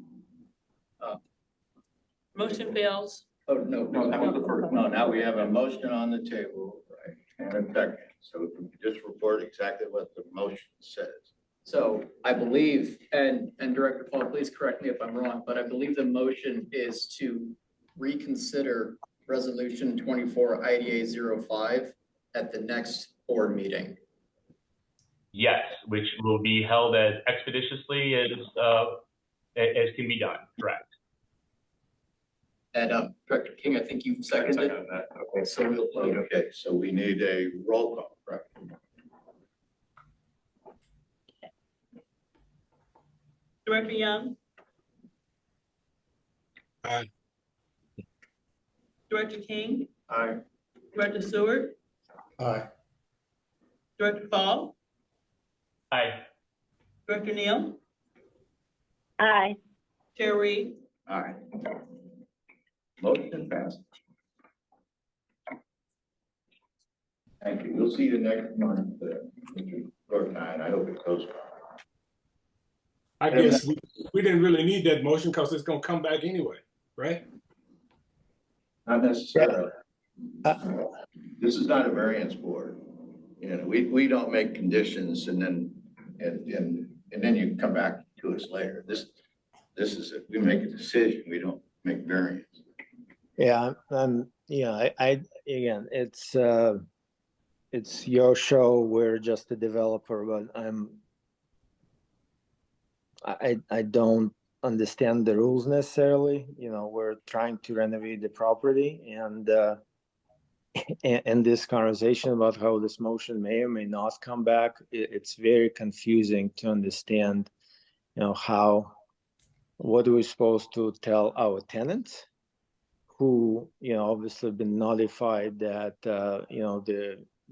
[SPEAKER 4] Motion fails.
[SPEAKER 1] Oh, no.
[SPEAKER 2] No, that was the first.
[SPEAKER 1] No, now we have a motion on the table, right, and a second. So if we could just report exactly what the motion says.
[SPEAKER 3] So I believe, and Director Paul, please correct me if I'm wrong, but I believe the motion is to reconsider Resolution 24 IDA 05 at the next board meeting.
[SPEAKER 15] Yes, which will be held as expeditiously as can be done. Correct.
[SPEAKER 3] And Director King, I think you seconded.
[SPEAKER 2] Second that.
[SPEAKER 3] Okay, so we'll vote.
[SPEAKER 1] Okay, so we need a roll call, right?
[SPEAKER 4] Director Young,
[SPEAKER 5] Aye.
[SPEAKER 4] Director King,
[SPEAKER 2] Aye.
[SPEAKER 4] Director Stewart,
[SPEAKER 10] Aye.
[SPEAKER 4] Director Fall,
[SPEAKER 15] Aye.
[SPEAKER 4] Director Neal,
[SPEAKER 9] Aye.
[SPEAKER 4] Chair Reed.
[SPEAKER 1] All right. Motion passed. Thank you. We'll see you next month, Mr. Gordon, and I hope it goes well.
[SPEAKER 5] I guess we didn't really need that motion because it's gonna come back anyway, right?
[SPEAKER 1] Not necessarily. This is not a variance board. We don't make conditions and then you come back to us later. This is, we make a decision, we don't make variance.
[SPEAKER 13] Yeah, again, it's your show. We're just a developer, but I don't understand the rules necessarily. We're trying to renovate the property, and this conversation about how this motion may or may not come back, it's very confusing to understand, what are we supposed to tell our tenants who, obviously been notified that,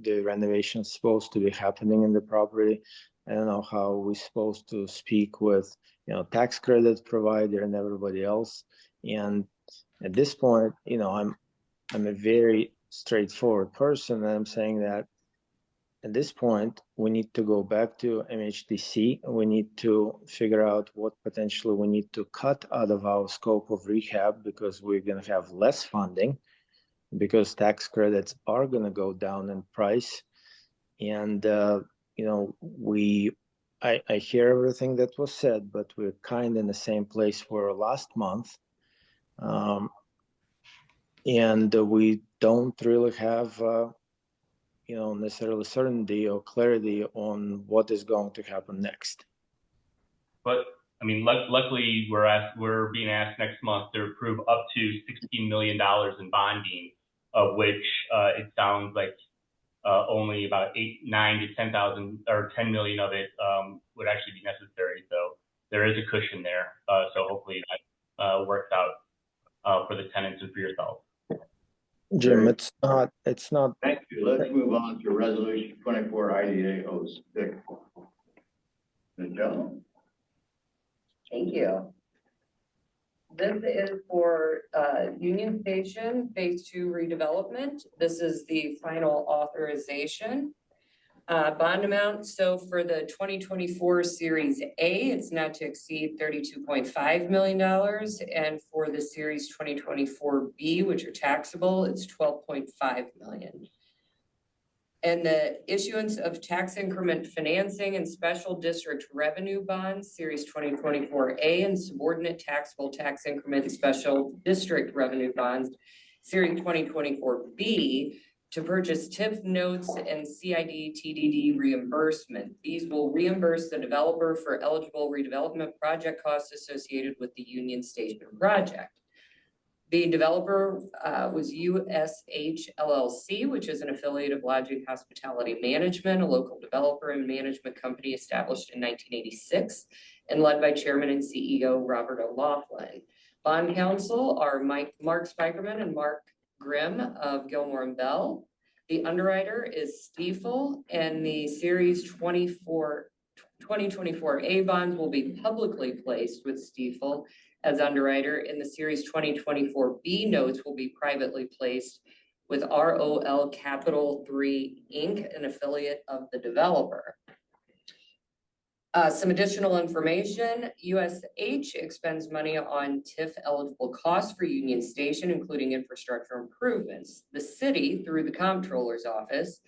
[SPEAKER 13] the renovation is supposed to be happening in the property. I don't know how we're supposed to speak with, tax credit provider and everybody else. And at this point, I'm a very straightforward person, and I'm saying that at this point, we need to go back to MHDC. We need to figure out what potentially we need to cut out of our scope of rehab, because we're going to have less funding, because tax credits are going to go down in price. And, I hear everything that was said, but we're kind of in the same place we were last month. And we don't really have, necessarily certainty or clarity on what is going to happen next.
[SPEAKER 15] But I mean, luckily we're being asked next month to approve up to $16 million in bonding, of which it sounds like only about 9 to 10,000 or 10 million of it would actually be necessary. So there is a cushion there. So hopefully that works out for the tenants and for yourself.
[SPEAKER 13] Jim, it's not
[SPEAKER 1] Thank you. let's move on to resolution 24 IDA 06. Michelle?
[SPEAKER 11] Thank you. This is for Union Station Phase 2 redevelopment. This is the final authorization. Bond amount, so for the 2024 Series A, it's not to exceed $32.5 million. And for the Series 2024 B, which are taxable, it's $12.5 million. And the issuance of tax increment financing and special district revenue bonds, Series 2024 A, and subordinate taxable tax increment special district revenue bonds, Series 2024 B, to purchase TIF notes and CID TDD reimbursement. These will reimburse the developer for eligible redevelopment project costs associated with the Union Station project. The developer was USH LLC, which is an affiliate of Lodging Hospitality Management, a local developer and management company established in 1986 and led by Chairman and CEO Robert O'Loughlin. Bond counsel are Mark Spikerman and Mark Grimm of Gilmore and Bell. The underwriter is Stifel, and the Series 2024 A bonds will be publicly placed with Stifel as underwriter, and the Series 2024 B notes will be privately placed with ROL Capital 3 Inc., an affiliate of the developer. Some additional information, USH expends money on TIF eligible costs for Union Station, including infrastructure improvements. The city, through the comptroller's office,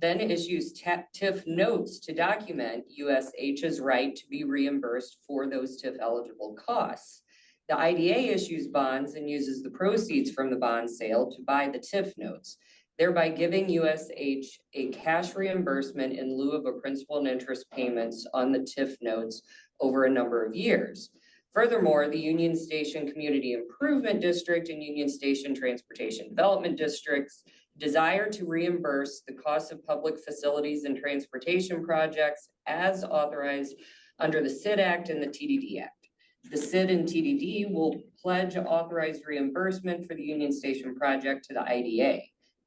[SPEAKER 11] then issues TIF notes to document USH's right to be reimbursed for those TIF eligible costs. The IDA issues bonds and uses the proceeds from the bond sale to buy the TIF notes, thereby giving USH a cash reimbursement in lieu of a principal and interest payments on the TIF notes over a number of years. Furthermore, the Union Station Community Improvement District and Union Station Transportation Development Districts desire to reimburse the cost of public facilities and transportation projects as authorized under the SID Act and the TDD Act. The SID and TDD will pledge authorized reimbursement for the Union Station project to the IDA.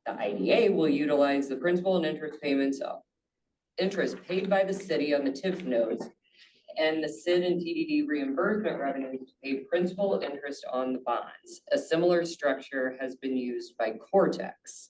[SPEAKER 11] The IDA will utilize the principal and interest payments of interest paid by the city on the TIF notes and the SID and TDD reimbursement revenues to pay principal interest on the bonds. A similar structure has been used by Cortex.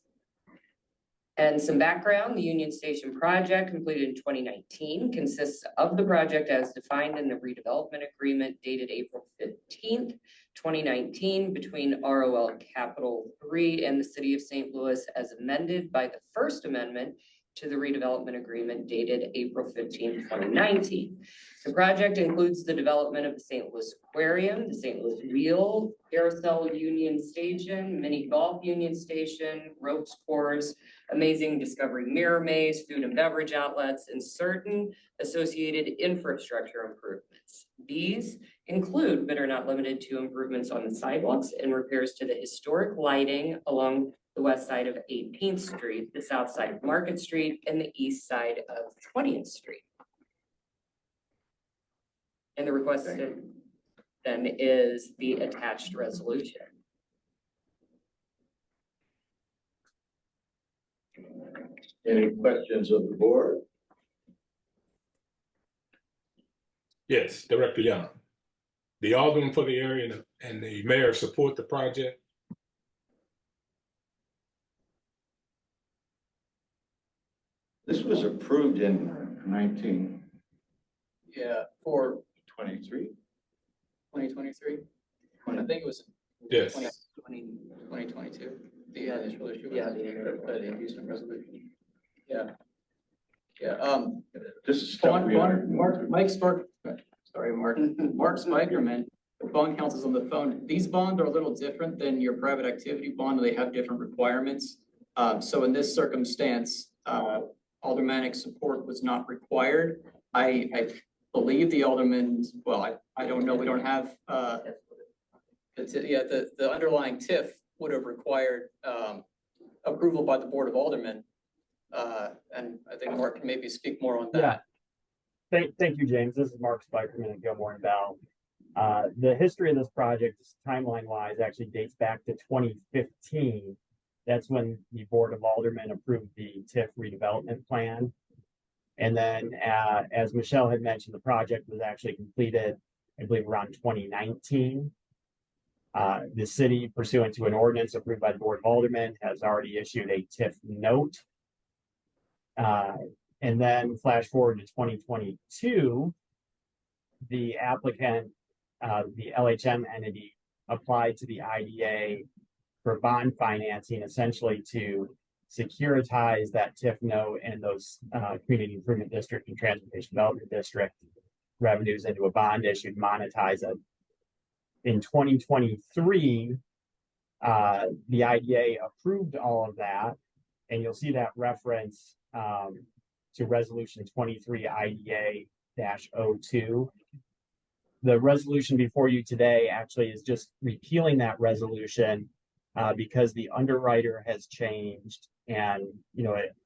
[SPEAKER 11] And some background, the Union Station project, completed in 2019, consists of the project as defined in the redevelopment agreement dated April 15th, 2019, between ROL Capital 3 and the City of St. Louis, as amended by the First Amendment to the redevelopment agreement dated April 15, 2019. The project includes the development of the St. Louis Aquarium, the St. Louis Wheel, Carousel Union Station, Mini Golf Union Station, ropes course, Amazing Discovery Mirror Maze, food and beverage outlets, and certain associated infrastructure improvements. These include, but are not limited to, improvements on the sidewalks and repairs to the historic lighting along the west side of 18th Street, the south side of Market Street, and the east side of 20th Street. And the request then is the attached resolution.
[SPEAKER 1] Any questions of the board?
[SPEAKER 5] Yes, Director Young. The alderman for the area and the mayor support the project.
[SPEAKER 1] This was approved in 1923.
[SPEAKER 3] Yeah, for 2023. I think it was.
[SPEAKER 5] Yes.
[SPEAKER 3] 2022. The initial issue. Yeah, the Houston resolution. Yeah. Yeah,
[SPEAKER 1] This is stuff we are.
[SPEAKER 3] Mark Spikerman, bond counsel's on the phone. These bonds are a little different than your private activity bond. They have different requirements. So in this circumstance, aldermanic support was not required. I believe the alderman's, well, I don't know, we don't have, the underlying TIF would have required approval by the Board of Aldermen. And I think Mark can maybe speak more on that.
[SPEAKER 16] Yeah. Thank you, James. This is Mark Spikerman at Gilmore and Bell. The history of this project, timeline-wise, actually dates back to 2015. That's when the Board of Aldermen approved the TIF redevelopment plan. And then, as Michelle had mentioned, the project was actually completed, I believe, around 2019. The city, pursuant to an ordinance approved by the Board of Aldermen, has already issued a TIF note. And then flash forward to 2022, the applicant, the LHM entity, applied to the IDA for bond financing, essentially to securitize that TIF note and those community improvement district and transportation development district revenues into a bond issue to monetize it. In 2023, the IDA approved all of that, and you'll see that reference to resolution 23 IDA-02. The resolution before you today actually is just repealing that resolution because the underwriter has changed, and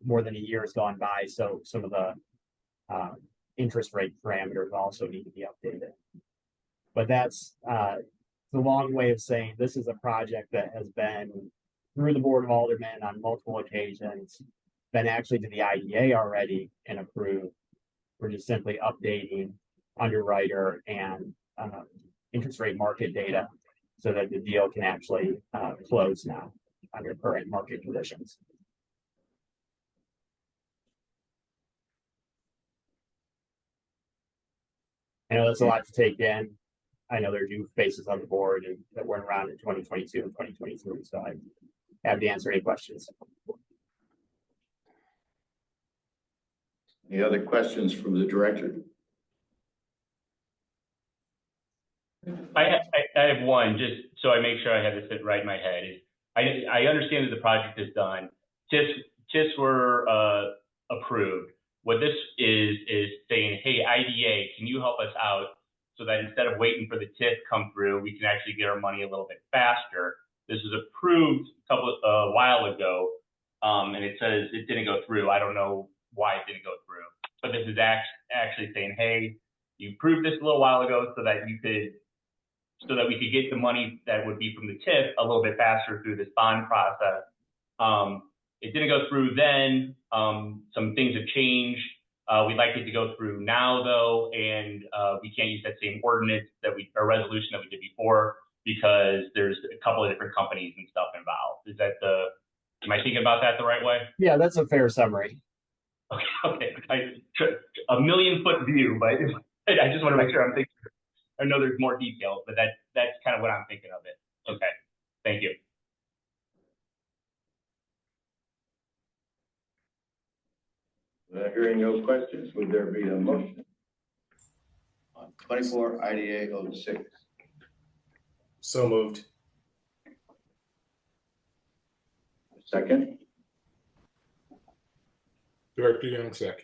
[SPEAKER 16] more than a year has gone by, so some of the interest rate parameters also need to be updated. But that's the long way of saying this is a project that has been through the Board of Aldermen on multiple occasions, been actually to the IDA already and approved. We're just simply updating underwriter and interest rate market data so that the deal can actually close now under current market conditions. I know that's a lot to take in. I know there are new faces on the board and that weren't around in 2022 and 2023, so I have to answer any questions.
[SPEAKER 1] Any other questions from the director?
[SPEAKER 15] I have one, just so I make sure I have this right in my head. I understand that the project is done. TIFs were approved. What this is saying, hey, IDA, can you help us out so that instead of waiting for the TIF come through, we can actually get our money a little bit faster. This was approved a while ago, and it says it didn't go through. I don't know why it didn't go through, but this is actually saying, hey, you approved this a little while ago so that we could get the money that would be from the TIF a little bit faster through this bond process. It didn't go through then. Some things have changed. We'd like it to go through now, though, and we can't use that same ordinance or resolution that we did before because there's a couple of different companies and stuff involved. Am I thinking about that the right way?
[SPEAKER 16] Yeah, that's a fair summary.
[SPEAKER 15] Okay. A million-foot view, but I just want to make sure I'm thinking. I know there's more details, but that's kind of what I'm thinking of it. Okay. Thank you.
[SPEAKER 1] Hearing no questions, would there be a motion on 24 IDA 06?
[SPEAKER 10] So moved.
[SPEAKER 1] Second,
[SPEAKER 5] Director Young, second.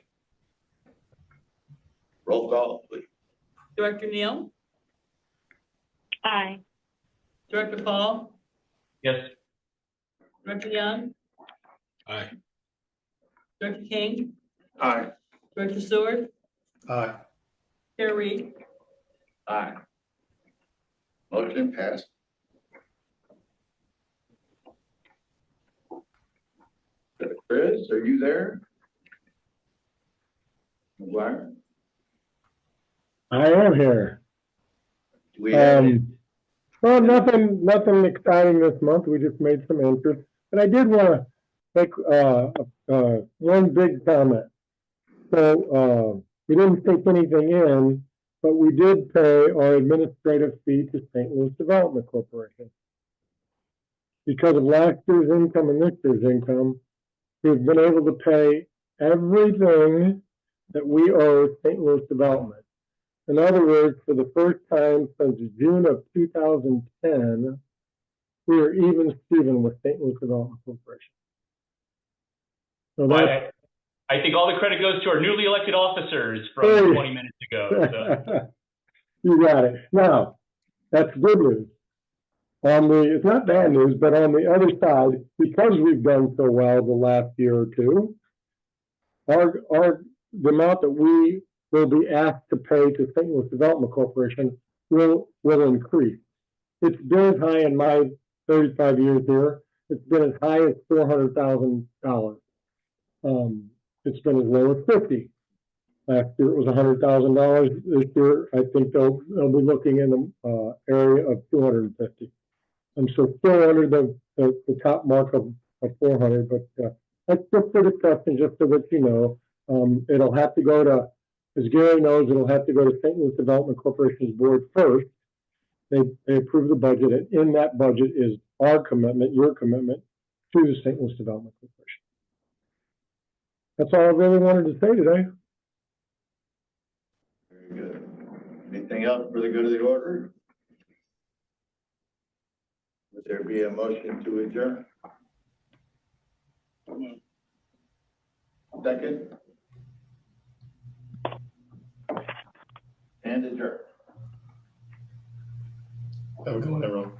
[SPEAKER 1] roll call, please.
[SPEAKER 4] Director Neal,
[SPEAKER 9] Aye.
[SPEAKER 4] Director Fall,
[SPEAKER 15] Yes.
[SPEAKER 4] Director Young,
[SPEAKER 5] Aye.
[SPEAKER 4] Director King,
[SPEAKER 2] Aye.
[SPEAKER 4] Director Seward,
[SPEAKER 10] Aye.
[SPEAKER 4] Chair Reed.
[SPEAKER 1] Aye. Motion passed. Chris, are you there? McGuire?
[SPEAKER 17] I am here.
[SPEAKER 1] We have
[SPEAKER 17] Well, nothing exciting this month. We just made some interest, but I did want to make one big comment. So we didn't take anything in, but we did pay our administrative fee to St. Louis Development Corporation. Because of last year's income and this year's income, we've been able to pay everything that we owe St. Louis Development. In other words, for the first time since June of 2010, we are even Steven with St. Louis Development Corporation. So that's,
[SPEAKER 15] I think all the credit goes to our newly elected officers from 20 minutes ago. So.
[SPEAKER 17] You got it. Now, that's good news. It's not bad news, but on the other side, because we've done so well the last year or two, the amount that we will be asked to pay to St. Louis Development Corporation will increase. It's been as high in my 35 years here it's been as high as $400,000. It's been as low as 50. Last year it was $100,000. This year, I think they'll be looking in the area of 250. And so still under the top mark of 400, but that's just for discussion, just so that you know. It'll have to go to, as Gary knows, it'll have to go to St. Louis Development Corporation's board first. They approve the budget, and in that budget is our commitment, your commitment to the St. Louis Development Corporation. That's all I really wanted to say today.
[SPEAKER 1] Very good. Anything else for the good of the order? Would there be a motion to adjourn? Second? And adjourn.
[SPEAKER 10] Have a good one, everyone.